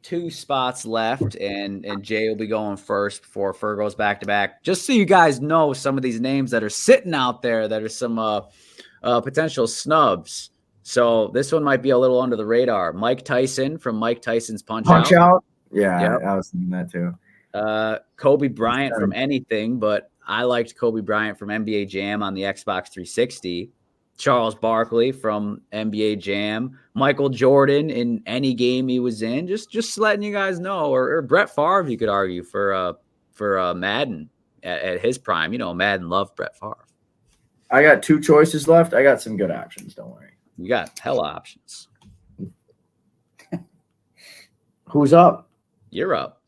2 spots left, and Jay will be going first before Fur goes back to back. Just so you guys know some of these names that are sitting out there that are some potential snubs. So this one might be a little under the radar. Mike Tyson from Mike Tyson's Punch Out. Yeah, yep. I was thinking that too. Kobe Bryant from Anything, but I liked Kobe Bryant from NBA Jam on the Xbox 360. Charles Barkley from NBA Jam. Michael Jordan in any game he was in. Just letting you guys know. Or Brett Favre, you could argue, for Madden at his prime. You know, Madden loved Brett Favre. I got 2 choices left. I got some good options. Don't worry. You got hella options. Who's up? You're up.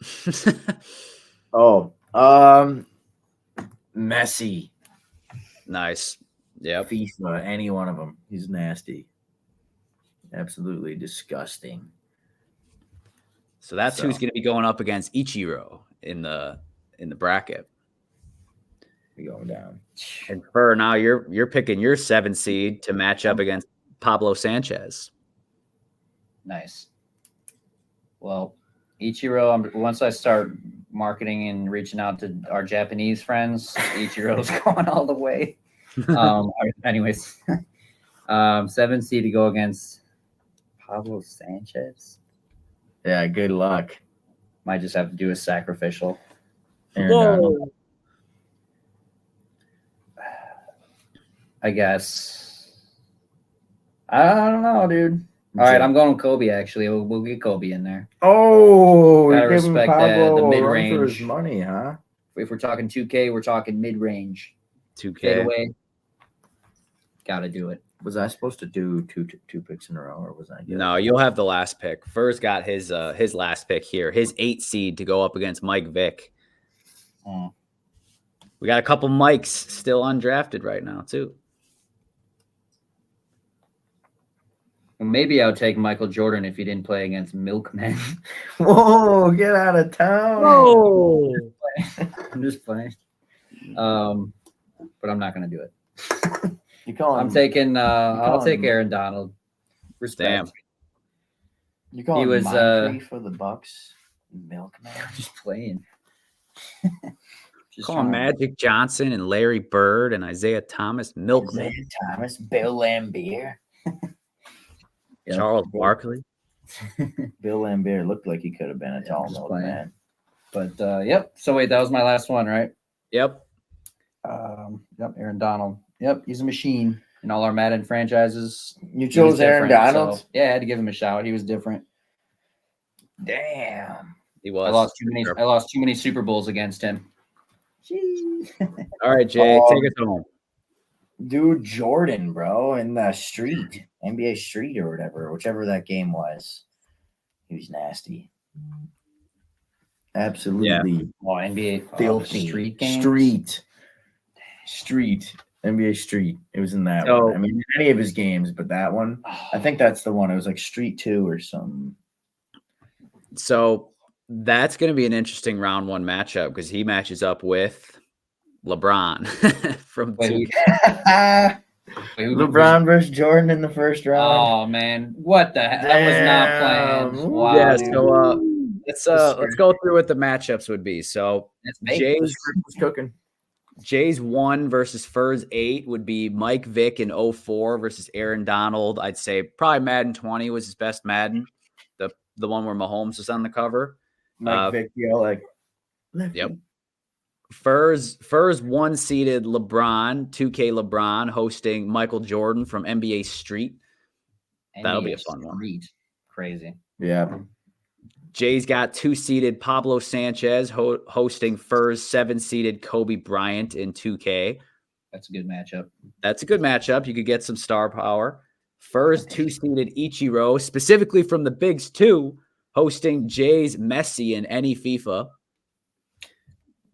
Messi. Nice. Yeah. FIFA, any one of them. He's nasty. Absolutely disgusting. So that's who's going to be going up against Ichiro in the bracket. We going down. And Fur, now you're picking your 7th seed to match up against Pablo Sanchez. Nice. Well, Ichiro, once I start marketing and reaching out to our Japanese friends, Ichiro's going all the way. Anyways, 7th seed to go against Pablo Sanchez. Yeah, good luck. Might just have to do a sacrificial. Whoa. I guess. I don't know, dude. All right, I'm going with Kobe. Actually, we'll get Kobe in there. Oh, gotta respect the mid-range for his money, huh? If we're talking 2K, we're talking mid-range. 2K. Fadeaway. Gotta do it. Was I supposed to do two picks in a row, or was I good? No, you'll have the last pick. Fur's got his last pick here. His 8th seed to go up against Mike Vick. We got a couple Mikes still undrafted right now, too. Well, maybe I would take Michael Jordan if he didn't play against Milkmen. Whoa, get out of town. Whoa. I'm just playing. But I'm not going to do it. I'm taking I'll take Aaron Donald. Respect. Damn. You call he him was for the Bucks? Milkman. Just playing. Call him Magic Johnson and Larry Bird and Isaiah Thomas, Milkman. Isaiah Thomas, Bill Laimbeer. Charles Barkley. Bill Laimbeer looked like he could have been a tall milkman. But yep. So wait, that was my last one, right? Yep. Yep. Aaron Donald. Yep. He's a machine in all our Madden franchises. You chose Aaron Donald? So, yeah, I had to give him a shout. He was different. Damn. He was. I lost too many Super Bowls against him. All right, Jay, take us home. Dude, Jordan, bro, in the street, NBA Street or whatever, whichever that game was. He was nasty. Absolutely. Oh, NBA Filthy. street games. Street. NBA Street. It was in that So- one. I mean, any of his games, but that one. I think that's the one. It was like Street 2 or something. So that's going to be an interesting round one matchup because he matches up with LeBron from Wait, 2K. LeBron versus Jordan in the first round. Oh man, what the heck? That was not planned. Damn. Wow. Yeah, dude. so let's go through what the matchups would be. So That's bait. The Jay's script was cooking. Jay's 1 versus Fur's 8 would be Mike Vick in 04 versus Aaron Donald. I'd say probably Madden 20 was his best Madden, the one where Mahomes was on the cover. Mike Vick, like lefty. Yep. Fur's 1-seeded LeBron, 2K LeBron, hosting Michael Jordan from NBA Street. That'll be a fun one. Crazy. Yeah. Jay's got 2-seeded Pablo Sanchez hosting Fur's 7-seeded Kobe Bryant in 2K. That's a good matchup. That's a good matchup. You could get some star power. Fur's 2-seeded Ichiro, specifically from the Bigs 2, hosting Jay's Messi in any FIFA.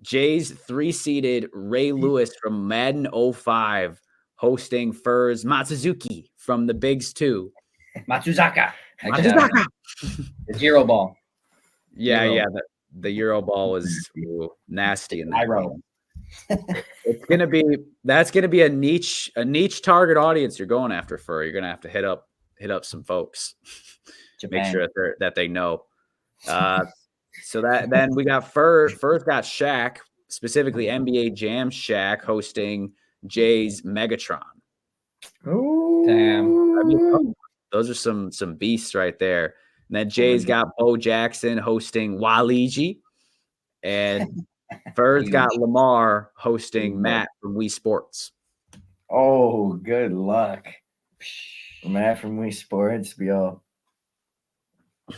Jay's 3-seeded Ray Lewis from Madden 05, hosting Fur's Matsuzuki from the Bigs 2. Matsuzaka. Matsuzaka. The Zero Ball. Yeah, Euro. yeah. The Euro ball was nasty in that Gyro. game. That's gonna be a niche target audience you're going after, Fur. You're gonna have to hit up some folks. Japan. Make sure that they know. So that then we got Fur's got Shaq, specifically NBA Jam Shaq, hosting Jay's Megatron. Ooh. Damn. I mean, those are some beasts right there. And then Jay's got Bo Jackson hosting Waliji, and Fur's got Lamar hosting Matt from Wii Sports. Oh, good luck. Matt from Wii Sports be all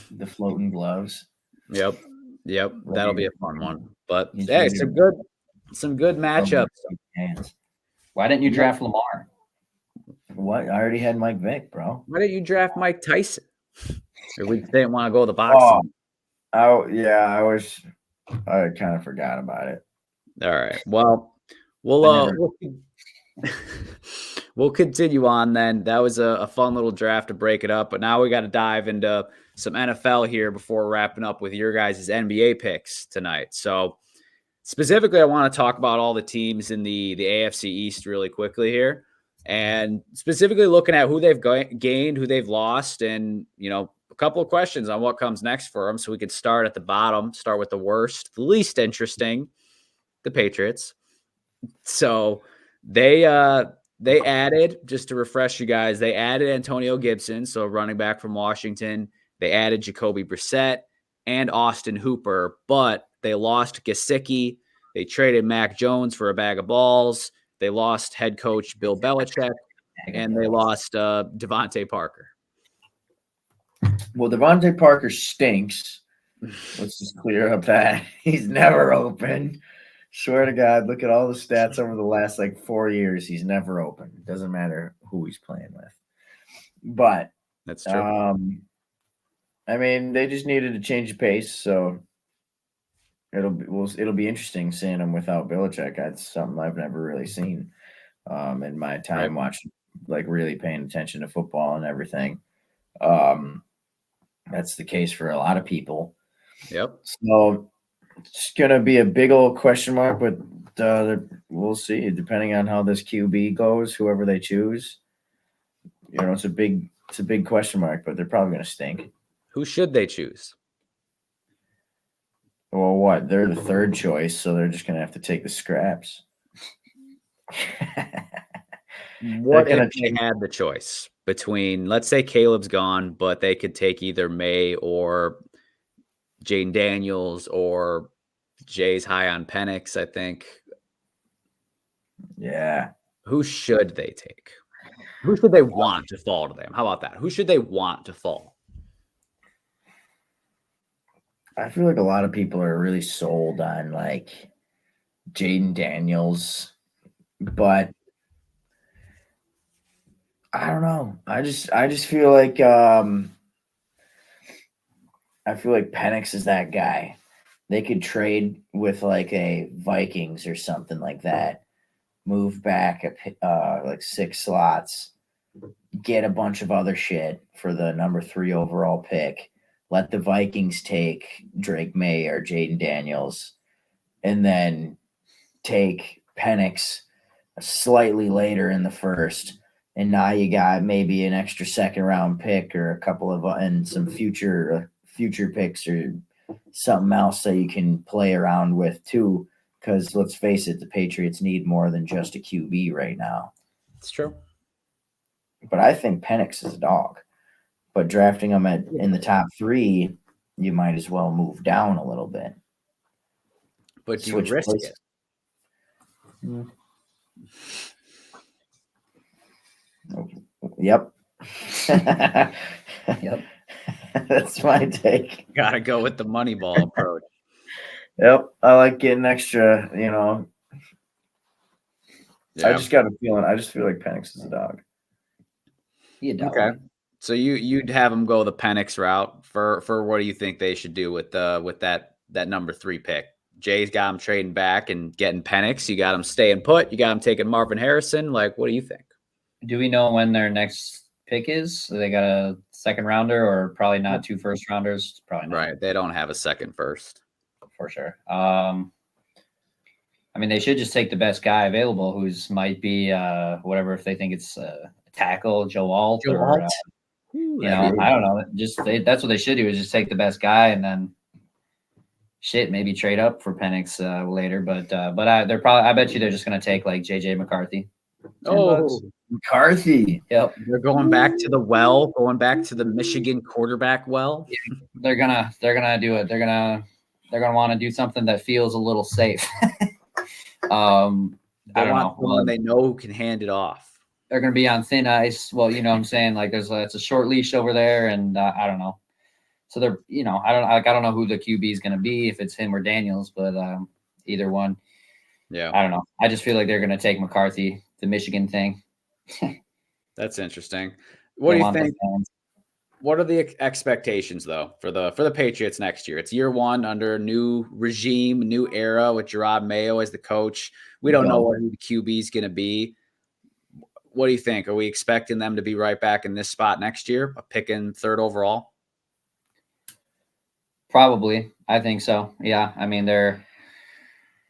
the floating gloves. Yep. That'll be a fun one. But He's hey, ready some good matchups. Hands. Why didn't you draft Lamar? What? I already had Mike Vick, bro. Why didn't you draft Mike Tyson? Or we didn't want to go the boxing. I kind of forgot about it. All right. Well, we'll continue on then. That was a fun little draft to break it up, but now we got to dive into some NFL here before wrapping up with your guys' NBA picks tonight. So specifically, I want to talk about all the teams in the AFC East really quickly here, and specifically looking at who they've gained, who they've lost, and a couple of questions on what comes next for them. So we could start at the bottom, start with the worst, the least interesting, the Patriots. So they added, just to refresh you guys, they added Antonio Gibson, so running back from Washington. They added Jacoby Brissett and Austin Hooper, but they lost Gesicki. They traded Mac Jones for a bag of balls. They lost head coach Bill Belichick, and they lost Devontae Parker. Well, Devontae Parker stinks. Let's just clear up that. He's never open. Swear to God, look at all the stats over the last 4 years. He's never open. Doesn't matter who he's playing with. But that's true. I mean, they just needed to change the pace, so it'll be interesting seeing him without Belichick. That's something I've never really seen in my time watching, really paying attention to football and everything. That's the case for a lot of people. Yep. So it's gonna be a big old question mark, but we'll see. Depending on how this QB goes, whoever they choose, it's a big question mark. But they're probably gonna stink. Who should they choose? Well, what? They're the third choice, so they're just gonna have to take the scraps. What if they had the choice between, let's say Caleb's gone, but they could take either May or Jane Daniels, or Jay's high on Penix, I think. Yeah. Who should they take? Who should they want to fall to them? How about that? Who should they want to fall? I feel like a lot of people are really sold on Jaden Daniels, but I don't know. I just feel like Penix is that guy. they could trade with like a Vikings or something like that, move back like 6 slots, get a bunch of other shit for the number 3 overall pick, let the Vikings take Drake May or Jaden Daniels, and then take Penix slightly later in the first. And now you got maybe an extra second round pick or a couple of and some future picks or something else that you can play around with too. Because let's face it, the Patriots need more than just a QB right now. It's true. But I think Penix is a dog. But drafting him in the top 3, you might as well move down a little bit. But you risk it. Yep. Yep. That's my take. Gotta go with the money ball approach. Yep. I like getting extra, Yeah. I just got a feeling. I just feel like Penix is a dog. Okay. So you'd have them go the Penix route for what do you think they should do with that number 3 pick? Jay's got him trading back and getting Penix. You got him staying put. You got him taking Marvin Harrison. Like, what do you think? Do we know when their next pick is? They got a second rounder or probably not 2 first rounders? Probably not. Right. They don't have a second first. For sure. I mean, they should just take the best guy available, who's might be whatever, if they think it's a tackle, Joe Alt. I don't know. That's what they should do, is just take the best guy and then maybe trade up for Penix later. But I bet you they're just gonna take like JJ McCarthy. $10. McCarthy. Yep. They're going back to the well, going back to the Michigan quarterback well. They're gonna do it. They're gonna want to do something that feels a little safe. I don't know. Someone they know who can hand it off. They're going to be on thin ice. Well, you know what I'm saying? Like it's a short leash over there, and I don't know. So they're, I don't know who the QB is going to be, if it's him or Daniels, but either one. Yeah. I don't know. I just feel like they're going to take McCarthy, the Michigan thing. That's interesting. What do you think? What are the expectations though for the Patriots next year? It's year 1 under a new regime, new era with Gerard Mayo as the coach. We don't know who the QB is going to be. What do you think? Are we expecting them to be right back in this spot next year, picking 3rd overall? Probably. I think so. Yeah. I mean, they're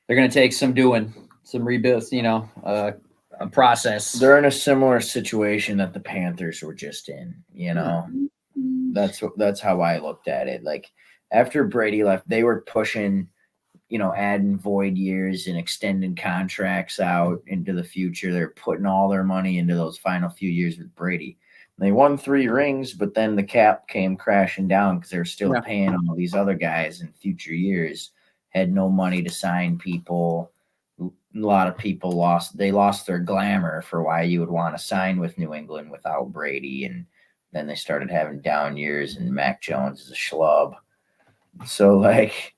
going to take some rebuilds, a process. They're in a similar situation that the Panthers were just in, That's how I looked at it. Like, after Brady left, they were pushing, adding void years and extending contracts out into the future. They're putting all their money into those final few years with Brady. They won 3 rings, but then the cap came crashing down because they're still paying all these other guys in future years. Had no money to sign people. A lot of people lost their glamour for why you would want to sign with New England without Brady, and then they started having down years, and Mac Jones is a schlub. So like,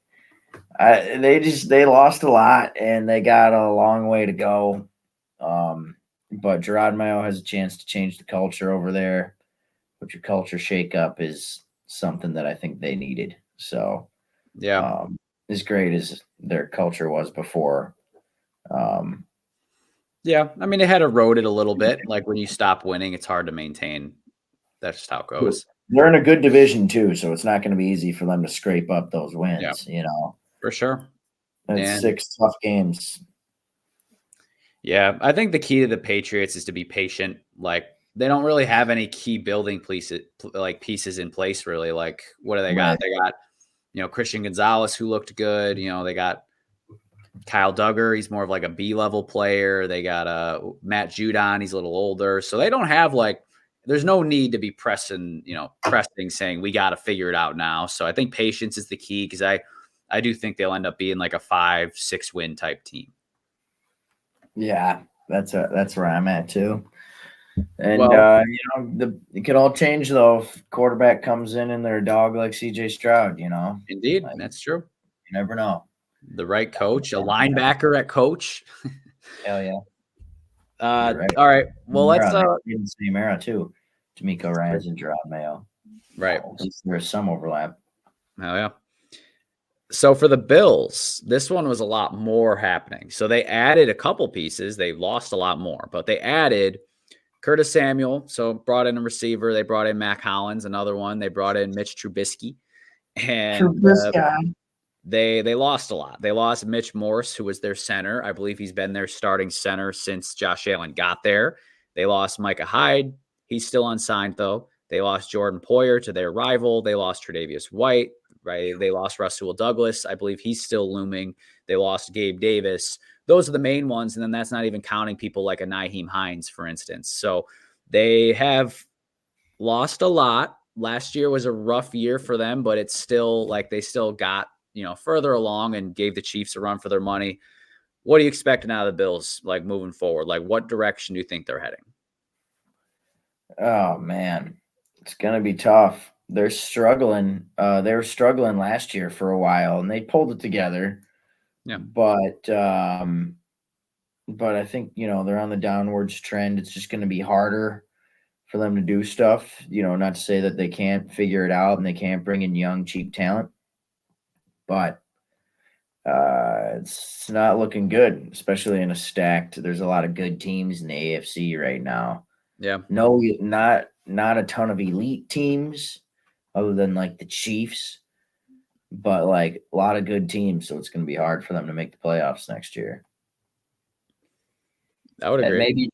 they lost a lot, and they got a long way to go. But Gerard Mayo has a chance to change the culture over there. But your culture shakeup is something that I think they needed. So as great as their culture was before. Yeah, I mean, they had eroded a little bit. Like, when you stop winning, it's hard to maintain. That's just how it goes. They're in a good division too, so it's not going to be easy for them to scrape up those wins. For sure. And 6 tough games. Yeah, I think the key to the Patriots is to be patient. Like, they don't really have any key building pieces in place, really. Like, what do they got? They got, Christian Gonzalez, who looked good. They got Kyle Duggar. He's more of like a B-level player. They got Matt Judon. He's a little older. So they don't have there's no need to be pressing, saying we got to figure it out now. So I think patience is the key, because I do think they'll end up being like a 5-6 win type team. Yeah, that's where I'm at too. And it could all change though if quarterback comes in and they're a dog like CJ Stroud. Indeed, that's true. You never know. The right coach, a linebacker at coach. Hell yeah. Right. All right. Well, let's in the same era too. D'Amico Ryans and Gerard Mayo. Right. There's some overlap. Hell yeah. So for the Bills, this one was a lot more happening. So they added a couple pieces. They lost a lot more, but they added Curtis Samuel. So brought in a receiver. They brought in Mac Hollins, another one. They brought in Mitch Trubisky, and they lost a lot. They lost Mitch Morse, who was their center. I believe he's been their starting center since Josh Allen got there. They lost Micah Hyde. He's still unsigned, though. They lost Jordan Poyer to their rival. They lost Tre'Davious White. Right? They lost Russell Douglas. I believe he's still looming. They lost Gabe Davis. Those are the main ones. And then that's not even counting people like a Nyheim Hines, for instance. So they have lost a lot. Last year was a rough year for them, but it's still like they still got, further along and gave the Chiefs a run for their money. What are you expecting out of the Bills, like moving forward? Like, what direction do you think they're heading? Oh, man, it's going to be tough. They're struggling. They were struggling last year for a while, and they pulled it together. Yeah. But I think, they're on the downwards trend. It's just going to be harder for them to do stuff, not to say that they can't figure it out and they can't bring in young, cheap talent. But it's not looking good, especially in a stacked. There's a lot of good teams in the AFC right now. Yeah. No, not a ton of elite teams other than like the Chiefs, but like a lot of good teams. So it's going to be hard for them to make the playoffs next year. I would agree. Maybe,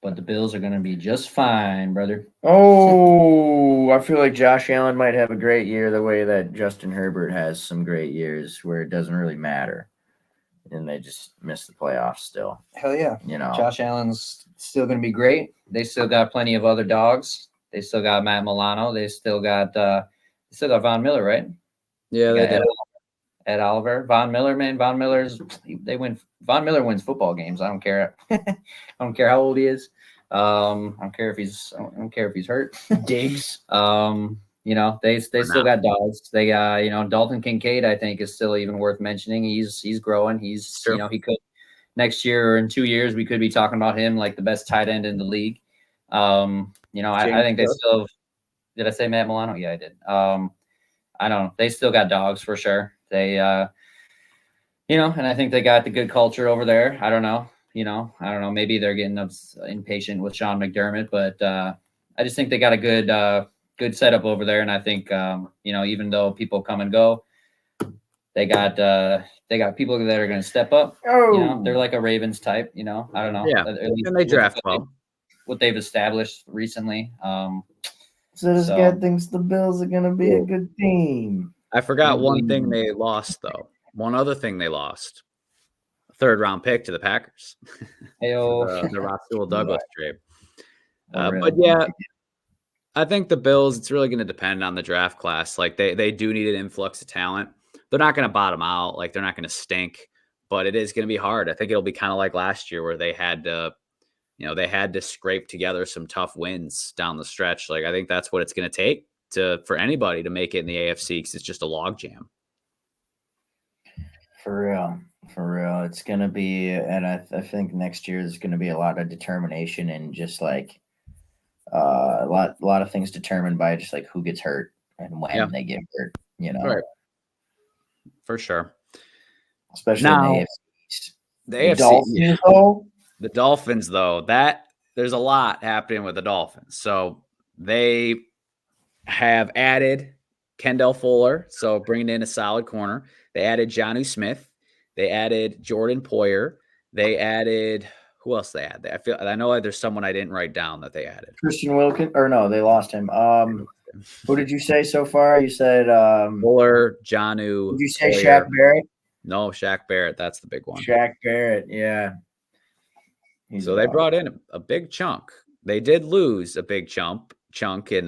but the Bills are going to be just fine, brother. Oh, I feel like Josh Allen might have a great year the way that Justin Herbert has some great years where it doesn't really matter. And they just miss the playoffs still. Hell yeah. Josh Allen's still going to be great. They still got plenty of other dogs. They still got Matt Milano. They still got Von Miller, right? Yeah, they did. Ed Oliver. Von Miller, man. Von Miller wins football games. I don't care. I don't care how old he is. I don't care if he's hurt. Diggs. They still got dogs. They got, Dalton Kincaid, I think, is still even worth mentioning. He's growing. He's sure. He could next year or in 2 years we could be talking about him like the best tight end in the league. I think they still have, did I say Matt Milano? Yeah, I did. I don't know. They still got dogs for sure. They and I think they got the good culture over there. I don't know. Maybe they're getting impatient with Sean McDermott, but I just think they got a good setup over there. And I think, even though people come and go, they got people that are going to step up. Oh. They're like a Ravens type, I don't know. Yeah. And they draft well. What they've established recently. So this guy thinks the Bills are going to be a good team. I forgot one thing they lost, though. One other thing they lost. Third-round pick to the Packers. the Russell Douglas trade. But yeah, I think the Bills, it's really going to depend on the draft class. Like they do need an influx of talent. They're not going to bottom out. Like they're not going to stink, but it is going to be hard. I think it'll be kind of like last year where they had to scrape together some tough wins down the stretch. Like I think that's what it's going to take for anybody to make it in the AFC because it's just a logjam. For real, it's going to be, and I think next year is going to be a lot of determination and just like a lot of things determined by just like who gets hurt and when they get hurt, Right. For sure. Especially now, in the AFC East. The AFC, the Dolphins, though, there's a lot happening with the Dolphins. So they have added Kendall Fuller, so bringing in a solid corner. They added Jonnu Smith. They added Jordan Poyer. They added who else they had? I know like there's someone I didn't write down that they added. Christian Wilkins, or no, they lost him. Who did you say so far? You said Fuller, Jonnu. Did you say Poyer. Shaq Barrett? No, Shaq Barrett. That's the big one. Shaq Barrett, yeah. So they brought in a big chunk. They did lose a big chunk in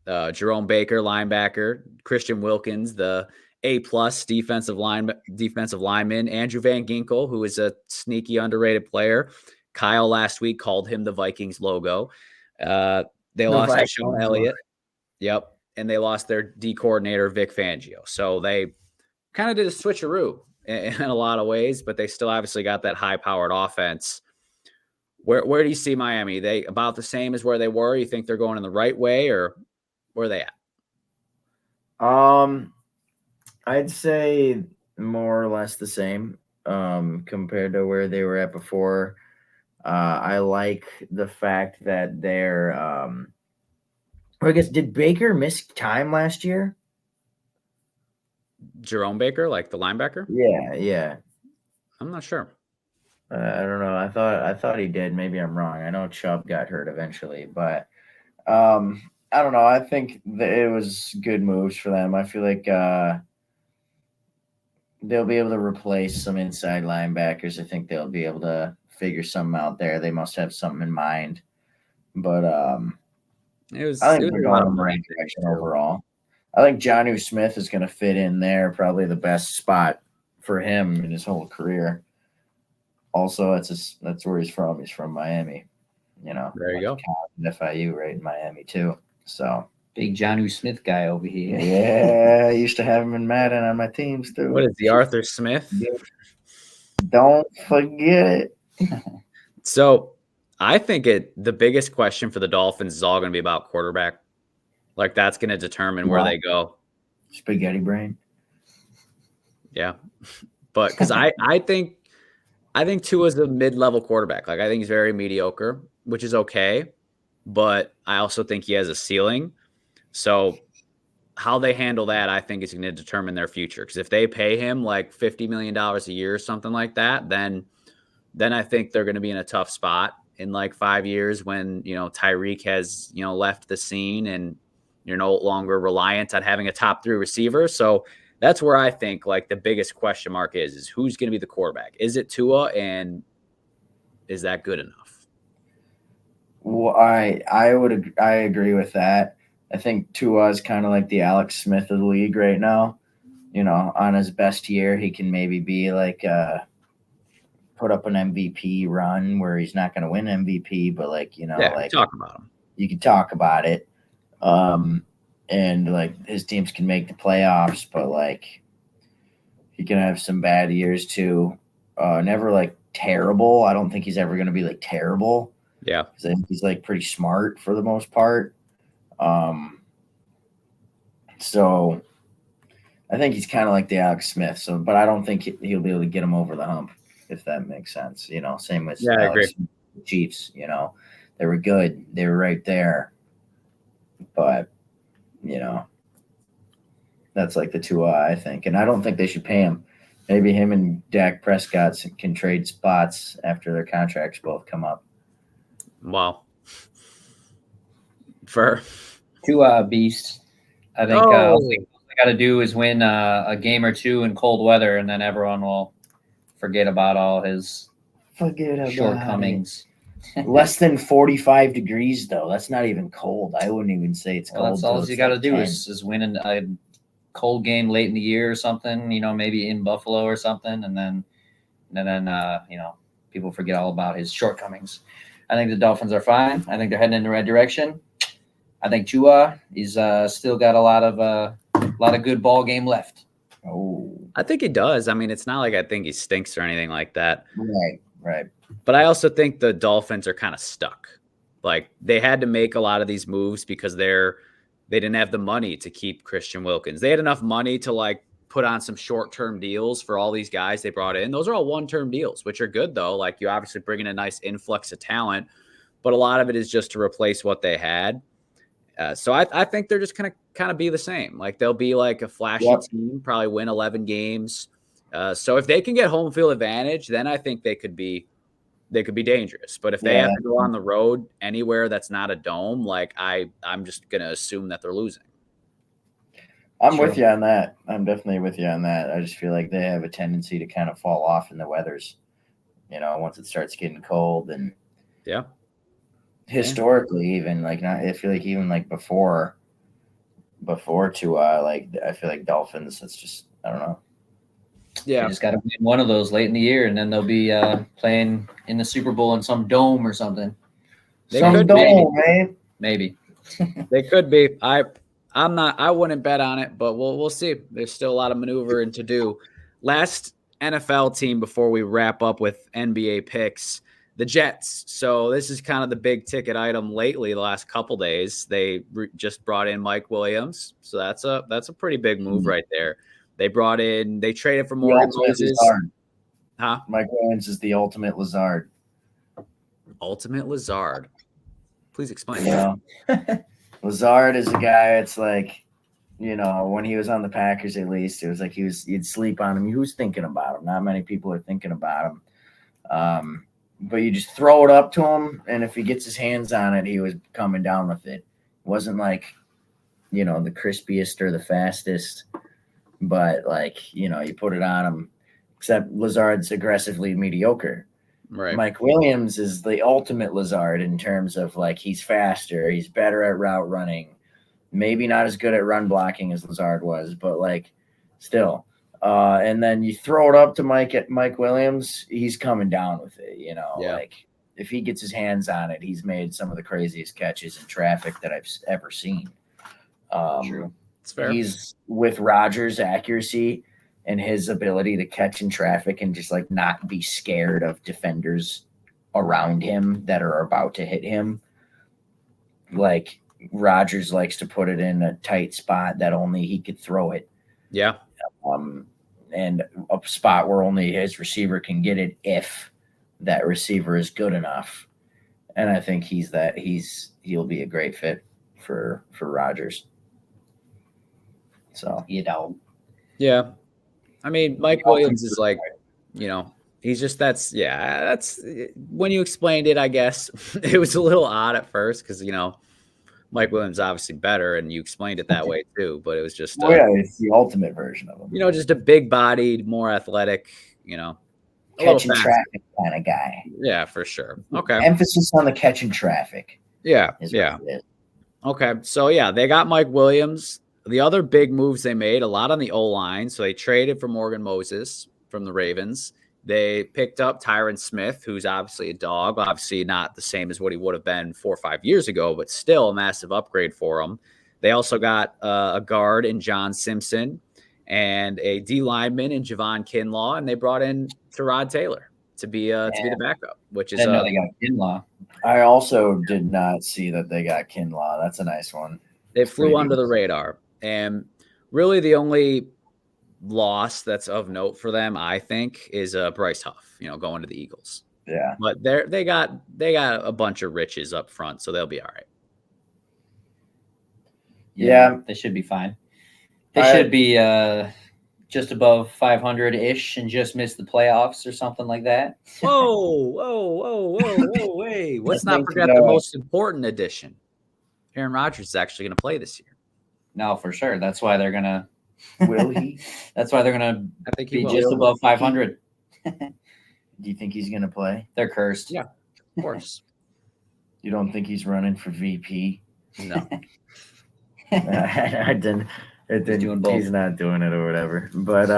Jerome Baker, linebacker, Christian Wilkins, the A+ defensive lineman, Andrew Van Ginkel, who is a sneaky underrated player. Kyle last week called him the Vikings logo. They lost Sean Elliott. Yep. And they lost their D coordinator, Vic Fangio. So they kind of did a switcheroo in a lot of ways, but they still obviously got that high-powered offense. Where do you see Miami? They about the same as where they were? You think they're going in the right way, or where are they at? I'd say more or less the same compared to where they were at before. I like the fact that they're. I guess did Baker miss time last year? Jerome Baker, like the linebacker? Yeah. I'm not sure. I don't know. I thought he did. Maybe I'm wrong. I know Chubb got hurt eventually, but I don't know. I think that it was good moves for them. I feel like they'll be able to replace some inside linebackers. I think they'll be able to figure something out there. They must have something in mind. But It was, I it think was they're a lot going of in the right money direction too. overall. I think Jonnu Smith is going to fit in there, probably the best spot for him in his whole career. Also, that's where he's from. He's from Miami. There you go. FIU right in Miami too. So Big Jonnu Smith guy over here. yeah, I used to have him in Madden on my teams too. What is the Arthur Smith? Don't forget it. So I think the biggest question for the Dolphins is all going to be about quarterback. Like that's going to determine where they go. Spaghetti brain. Yeah. But because I think Tua's a mid-level quarterback. Like I think he's very mediocre, which is okay. But I also think he has a ceiling. So how they handle that, I think, is going to determine their future. Because if they pay him like $50 million a year or something like that, then I think they're going to be in a tough spot in like 5 years when, Tyreek has, left the scene and you're no longer reliant on having a top 3 receiver. So that's where I think like the biggest question mark is who's going to be the quarterback? Is it Tua, and is that good enough? Well, I agree with that. I think Tua is kind of like the Alex Smith of the league right now. On his best year, he can maybe be like put up an MVP run where he's not going to win MVP, but Talk about him. You can talk about it. And like his teams can make the playoffs, but like he can have some bad years too. Never like terrible. I don't think he's ever going to be like terrible. Yeah. Because I think he's like pretty smart for the most part. So I think he's kind of like the Alex Smith. So, but I don't think he'll be able to get him over the hump, if that makes sense. Same with I agree. Smith, the Chiefs. They were good. They were right there. But that's like the two I think, and I don't think they should pay him. Maybe him and Dak Prescott can trade spots after their contracts both come up. Wow. For Tua beast. I think all they got to do is win a game or two in cold weather, and then everyone will forget about all his shortcomings. Less than 45 degrees, though. That's not even cold. I wouldn't even say it's cold. That's all you got to do is win a cold game late in the year or something, maybe in Buffalo or something. And then people forget all about his shortcomings. I think the Dolphins are fine. I think they're heading in the right direction. I think Tua is still got a lot of good ball game left. Oh, I think he does. I mean, it's not like I think he stinks or anything like that. Right. But I also think the Dolphins are kind of stuck. Like they had to make a lot of these moves because they didn't have the money to keep Christian Wilkins. They had enough money to like put on some short-term deals for all these guys they brought in. Those are all one-term deals, which are good though. Like you obviously bring in a nice influx of talent, but a lot of it is just to replace what they had. So I think they're just going to kind of be the same. Like they'll be like a flashy team, probably win 11 games. So if they can get home field advantage, then I think they could be dangerous. But if they have to go on the road anywhere that's not a dome, like I'm just going to assume that they're losing. I'm with you on that. I'm definitely with you on that. I just feel like they have a tendency to kind of fall off in the weathers, once it starts getting cold. And historically, even like I feel like even like before Tua, like I feel like Dolphins, it's just, I don't know. Yeah, you just got to win one of those late in the year, and then they'll be playing in the Super Bowl in some dome or something. Maybe. They could be. I wouldn't bet on it, but we'll see. There's still a lot of maneuvering to do. Last NFL team before we wrap up with NBA picks, the Jets. So this is kind of the big ticket item lately. The last couple days, they just brought in Mike Williams. So that's a pretty big move right there. They traded for The Morgan ultimate Moses. Lazard. Huh? Mike Williams is the ultimate Lazard. Ultimate Lazard. Please explain. You know, Lazard is a guy. It's like, when he was on the Packers, at least it was like you'd sleep on him. Who's thinking about him? Not many people are thinking about him. But you just throw it up to him, and if he gets his hands on it, he was coming down with it. It wasn't like, the crispiest or the fastest, but like, you put it on him. Except Lazard's aggressively mediocre. Right. Mike Williams is the ultimate Lazard in terms of like he's faster, he's better at route running, maybe not as good at run blocking as Lazard was, but like still. And then you throw it up to Mike Williams, he's coming down with it, like if he gets his hands on it, he's made some of the craziest catches in traffic that I've ever seen. True. It's fair. He's with Rodgers' accuracy and his ability to catch in traffic and just like not be scared of defenders around him that are about to hit him. Like Rodgers likes to put it in a tight spot that only he could throw it. Yeah. And a spot where only his receiver can get it if that receiver is good enough. And I think he'll be a great fit for Rodgers. So, Yeah. I mean, Mike Williams is like, he's just that's when you explained it, I guess it was a little odd at first because, Mike Williams obviously better and you explained it that way too, but it was just it's the ultimate version of him. Just a big bodied, more athletic, catching traffic kind of guy. Yeah, for sure. Okay. Emphasis on the catching traffic. Yeah. Okay. So they got Mike Williams. The other big moves they made, a lot on the O-line. So they traded for Morgan Moses from the Ravens. They picked up Tyron Smith, who's obviously a dog, obviously not the same as what he would have been 4 or 5 years ago, but still a massive upgrade for him. They also got a guard in John Simpson and a D lineman in Javon Kinlaw, and they brought in Tyrod Taylor to be the backup, which is I didn't know they got Kinlaw. I also did not see that they got Kinlaw. That's a nice one. They flew under the radar. And really the only loss that's of note for them, I think, is Bryce Huff, going to the Eagles. Yeah. But they got a bunch of riches up front, so they'll be all right. Yeah. They should be fine. They should be just above 500-ish and just miss the playoffs or something like that. Whoa, hey. Let's not forget the most important addition. Aaron Rodgers is actually going to play this year. No, for sure. That's why they're gonna. Will he? That's why they're gonna. I think be just above 500. Do you think he's gonna play? They're cursed. Yeah, of course. You don't think he's running for VP? No. I didn't. He's not doing it or whatever. But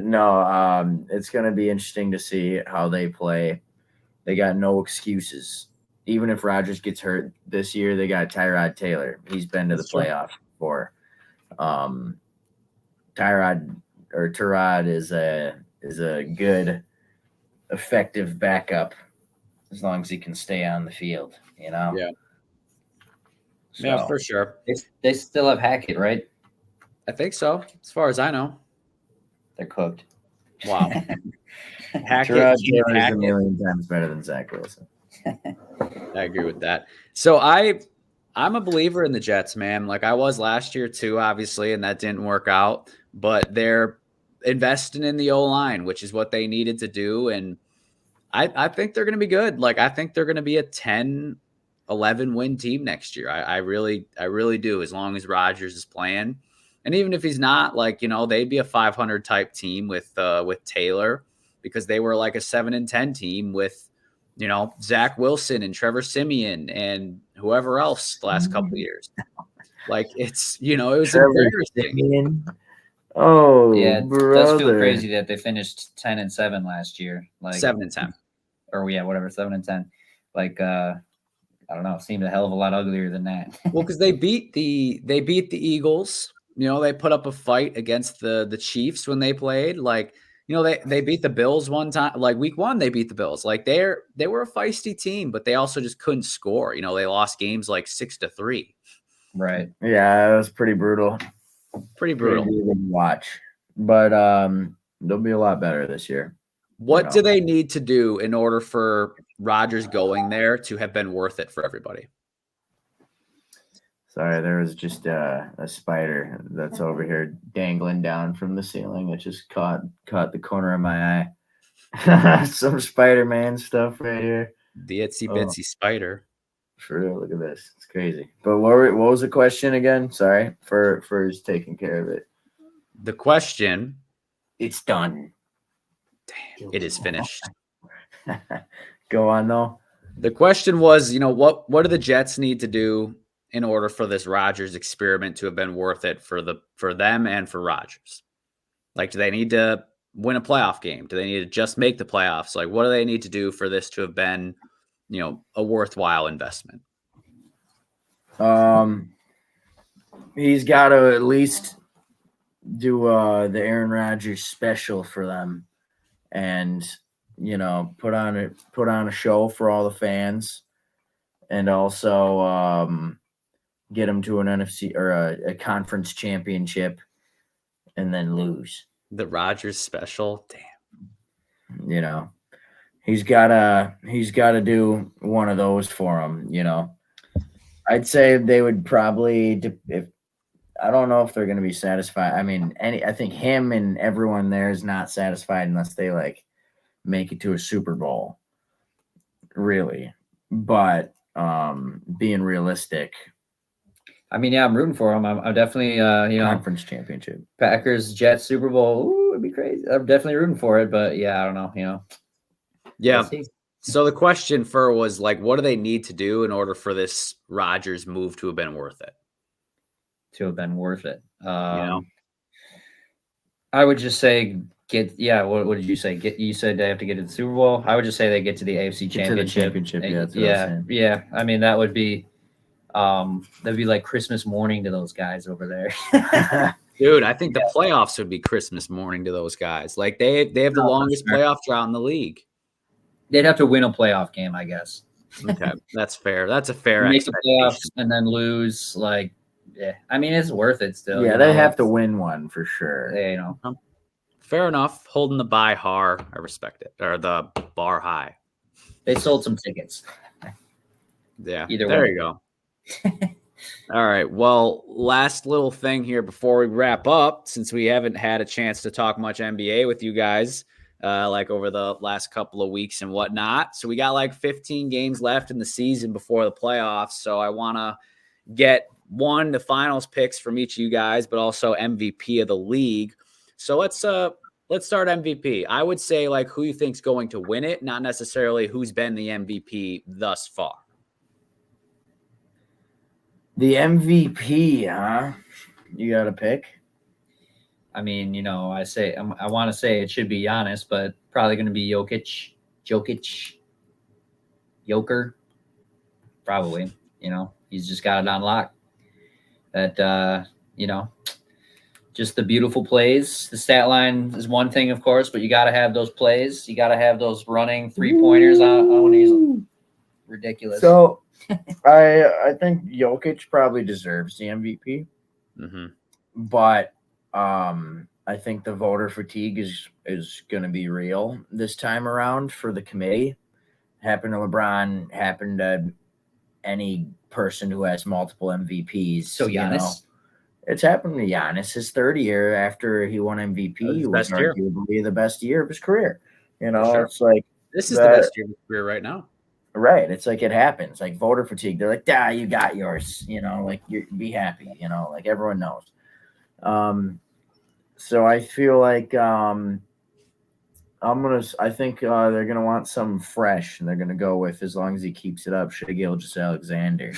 no. It's gonna be interesting to see how they play. They got no excuses. Even if Rodgers gets hurt this year, they got Tyrod Taylor. He's been to the playoffs before. Tyrod is a good, effective backup as long as he can stay on the field. Yeah. So, yeah, for sure. They still have Hackett, right? I think so. As far as I know, they're cooked. Wow. Tyrod Taylor is a million times better than Zach Wilson. I agree with that. So I'm a believer in the Jets, man. Like I was last year too, obviously, and that didn't work out. But they're investing in the O-line, which is what they needed to do. And I think they're going to be good. Like I think they're going to be a 10, 11 win team next year. I really do, as long as Rodgers is playing. And even if he's not, like, they'd be a 500 type team with Taylor, because they were like a 7-10 team with, Zach Wilson and Trevor Siemian and whoever else the last couple of years. Like it's, it was Trevor embarrassing. Siemian. Oh, yeah, it brother. does feel crazy that they finished 10-7 last year. Like 7-10. Or whatever, 7-10. Like I don't know, it seemed a hell of a lot uglier than that. Well, because they beat the Eagles. They put up a fight against the Chiefs when they played. Like, they beat the Bills one time. Like week 1, they beat the Bills. Like they were a feisty team, but they also just couldn't score. They lost games like 6-3. Right. Yeah, it was pretty brutal. Pretty brutal. Pretty good to watch. But they'll be a lot better this year. What do they need to do in order for Rodgers going there to have been worth it for everybody? Sorry, there was just a spider that's over here dangling down from the ceiling. It just caught the corner of my eye. Some Spider-Man stuff right here. The itsy bitsy spider. For real, look at this. It's crazy. But what was the question again? Sorry for just taking care of it. The question. It's done. Damn, it is finished. Go on though. The question was, what do the Jets need to do in order for this Rodgers experiment to have been worth it for them and for Rodgers? Like, do they need to win a playoff game? Do they need to just make the playoffs? Like, what do they need to do for this to have been, a worthwhile investment? He's got to at least do the Aaron Rodgers special for them, and put on a show for all the fans, and also get them to an NFC or a conference championship, and then lose. The Rodgers special, damn. He's gotta do one of those for him. I'd say they would probably, if I don't know if they're going to be satisfied. I mean, I think him and everyone there is not satisfied unless they make it to a Super Bowl, really. But being realistic, I mean, yeah, I'm rooting for him. I'm definitely, conference championship, Packers, Jets, Super Bowl. Ooh, it'd be crazy. I'm definitely rooting for it, but yeah, I don't know. Yeah. So the question was what do they need to do in order for this Rodgers move to have been worth it? I would just say what did you say? You said they have to get to the Super Bowl. I would just say they get to the AFC Championship. Yeah. I mean, that would be that'd be like Christmas morning to those guys over there. Dude, I think the playoffs would be Christmas morning to those guys. Like they have the longest playoff drought in the league. They'd have to win a playoff game, I guess. Okay, that's fair. That's a fair make the playoffs and then lose. I mean, it's worth it still. Yeah, they have to win one for sure. Fair enough. Holding the bar high, I respect it, or the bar high. They sold some tickets. Yeah, either there way. you go. All right. Well, last little thing here before we wrap up, since we haven't had a chance to talk much NBA with you guys, over the last couple of weeks and whatnot. So we got 15 games left in the season before the playoffs. So I want to get the finals picks from each of you guys, but also MVP of the league. So let's start MVP. I would say who you think's going to win it, not necessarily who's been the MVP thus far. The MVP, huh? You got to pick? I mean, I want to say it should be Giannis, but probably going to be Jokic, Joker. Probably, he's just got it on lock. That, just the beautiful plays. The stat line is one thing, of course, but you got to have those plays. You got to have those running 3-pointers on these. Ridiculous. So I think Jokic probably deserves the MVP. Mm-hmm. But I think the voter fatigue is going to be real this time around for the committee. Happened to LeBron, happened to any person who has multiple MVPs. So Giannis? It's happened to Giannis. His third year after he won MVP was arguably the best year of his career. Sure. It's like this is the best year of his career right now. Right. It's it happens. Voter fatigue. They're like, you got yours. You be happy. Everyone knows. So I feel like I think they're gonna want something fresh, and they're gonna go with, as long as he keeps it up, Shai Gilgeous-Alexander.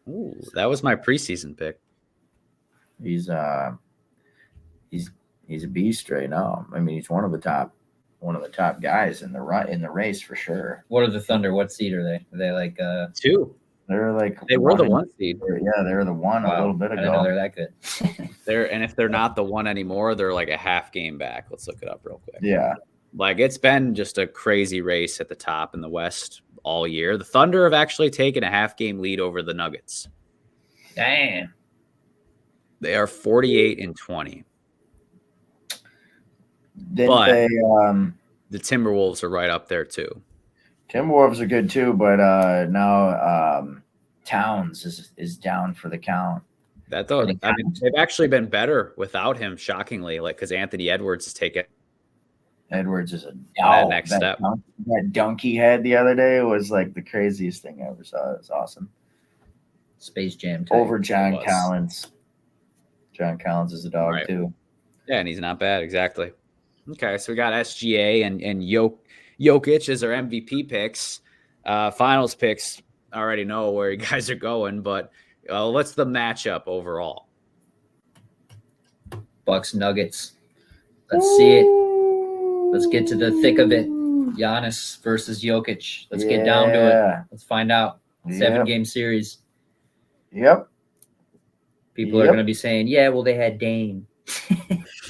Ooh, that was my preseason pick. He's a beast right now. I mean, he's one of the top guys in the race for sure. What are the Thunder? What seed are they? Are they 2? They're they were the 1 seed. Yeah, they were the 1 a little bit ago. I didn't know they're that good. And if they're not the 1 anymore, they're a half game back. Let's look it up real quick. Yeah. It's been just a crazy race at the top in the West all year. The Thunder have actually taken a half game lead over the Nuggets. Damn. They are 48-20. Didn't But they? the Timberwolves are right up there too. Timberwolves are good too, but now Towns is down for the count. That though, I mean, they've actually been better without him, shockingly. Like because Anthony Edwards has taken Edwards is that next step. That dunk he had the other day was like the craziest thing I ever saw. It was awesome. Space Jam type. Over John Collins. John Collins is a dog too. Yeah, and he's not bad. Exactly. Okay, so we got SGA and Jokic as our MVP picks. Finals picks, I already know where you guys are going, but what's the matchup overall? Bucks Nuggets. Let's see it. Let's get to the thick of it. Giannis versus Jokic. Let's get down to it. Let's find out. 7-game series. Yep. People are going to be saying, yeah, well, they had Dame.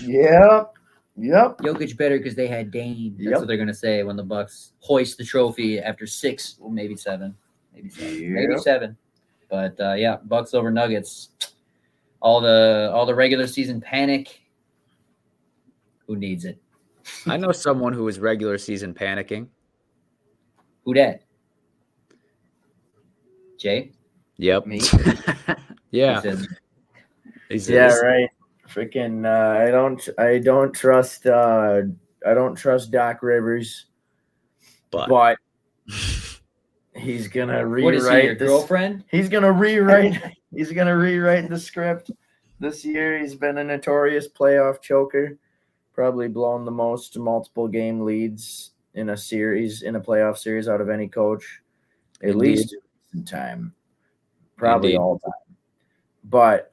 Yep. Jokic better because they had Dame. That's what they're going to say when the Bucks hoist the trophy after 6, well, maybe 7. Maybe 7. But, yeah, Bucks over Nuggets. All the regular season panic. Who needs it? I know someone who is regular season panicking. Who that? Jay? Yep. Me. Yeah. Right. Freaking I don't trust Doc Rivers. But he's gonna rewrite what is he, your girlfriend? He's gonna rewrite the script. This year he's been a notorious playoff choker. Probably blown the most multiple game leads in a playoff series out of any coach, at least in time, probably all time. But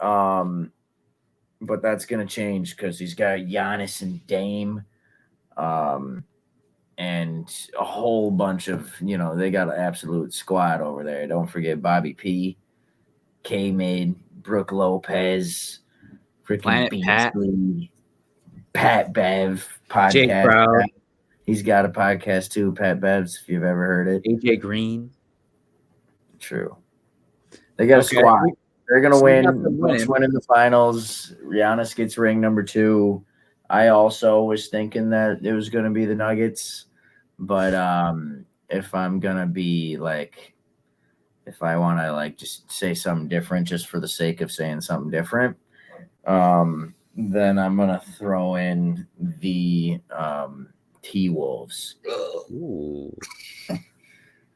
that's gonna change because he's got Giannis and Dame, and a whole bunch of they got an absolute squad over there. Don't forget Bobby P, K-Made, Brooke Lopez, freaking Beasley. Pat Bev podcast. Jake Brown. He's got a podcast too, Pat Bev's, if you've ever heard it. AJ Green. True. They got a squad. They're going to win. Bucks win in the finals. Giannis gets ring number 2. I also was thinking that it was going to be the Nuggets. But if I'm going to be like, if I want to like just say something different just for the sake of saying something different, then I'm going to throw in the T-Wolves.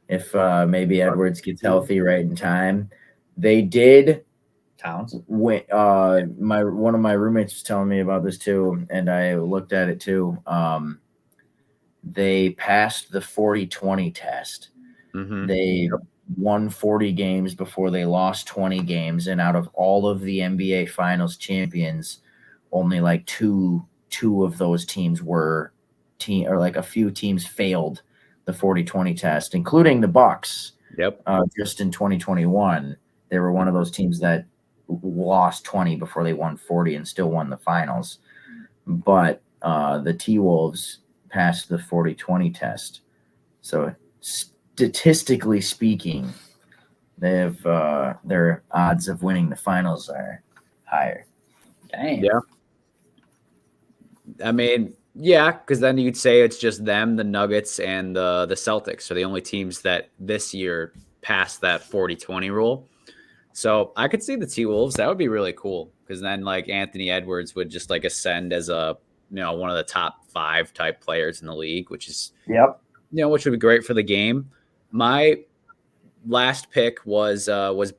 If maybe Edwards gets healthy right in time. They did. Towns. One of my roommates was telling me about this too, and I looked at it too. They passed the 40-20 test. Mm-hmm. They won 40 games before they lost 20 games, and out of all of the NBA Finals champions, only like two of those teams were a few teams failed the 40-20 test, including the Bucks. Yep. Just in 2021, they were one of those teams that lost 20 before they won 40 and still won the finals. But the T-Wolves passed the 40-20 test. So statistically speaking, they have their odds of winning the finals are higher. Dang. Yeah. I mean, yeah, because then you'd say it's just them, the Nuggets, and the Celtics are the only teams that this year passed that 40-20 rule. So I could see the T-Wolves. That would be really cool because then like Anthony Edwards would just like ascend as a one of the top 5 type players in the league, which is which would be great for the game. My last pick was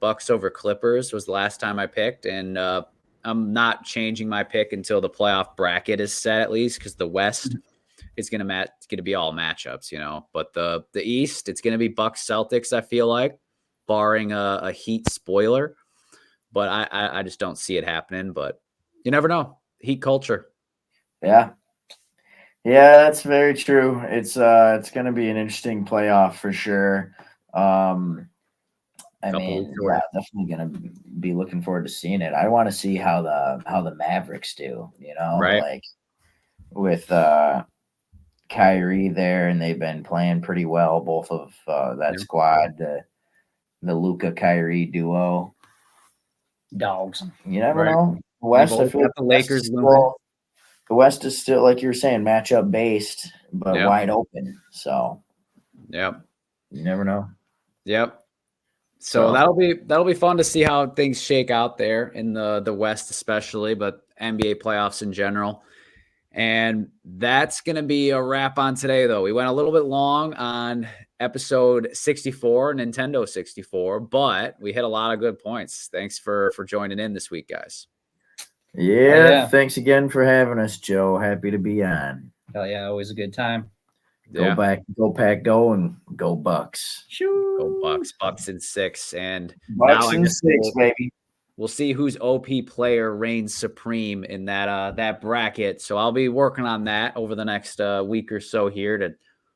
Bucks over Clippers was the last time I picked, and I'm not changing my pick until the playoff bracket is set, at least, because the West is going to be all matchups, But the East, it's going to be Bucks Celtics, I feel like, barring a Heat spoiler. But I just don't see it happening. But you never know. Heat culture. Yeah, that's very true. It's going to be an interesting playoff for sure. I mean, definitely gonna be looking forward to seeing it. I want to see how the Mavericks do, right? Like with Kyrie there, and they've been playing pretty well. Both of that squad, the Luka Kyrie duo. Dogs. You never know. West, both I feel got like the Lakers looming. The West is still, like you were saying, matchup based, but Yep. wide open. So Yep. you never know. Yep. So that'll be fun to see how things shake out there in the West, especially, but NBA playoffs in general. And that's going to be a wrap on today, though. We went a little bit long on episode 64, Nintendo 64, but we hit a lot of good points. Thanks for joining in this week, guys. Yeah. Thanks again for having us, Joe. Happy to be on. Hell yeah, always a good time. Go back, go Pack, go, and go Bucks. Go Bucks, Bucks in 6. And Bucks now I in guess 6, baby. We'll see whose OP player reigns supreme in that bracket. So I'll be working on that over the next week or so here to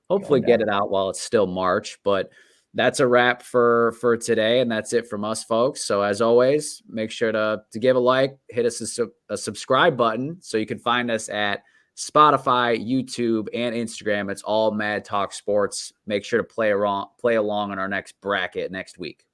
hopefully get it out while it's still March. But that's a wrap for today, and that's it from us, folks. So as always, make sure to give a like, hit us a subscribe button so you can find us at Spotify, YouTube, and Instagram. It's all Mad Talk Sports. Make sure to play along on our next bracket next week.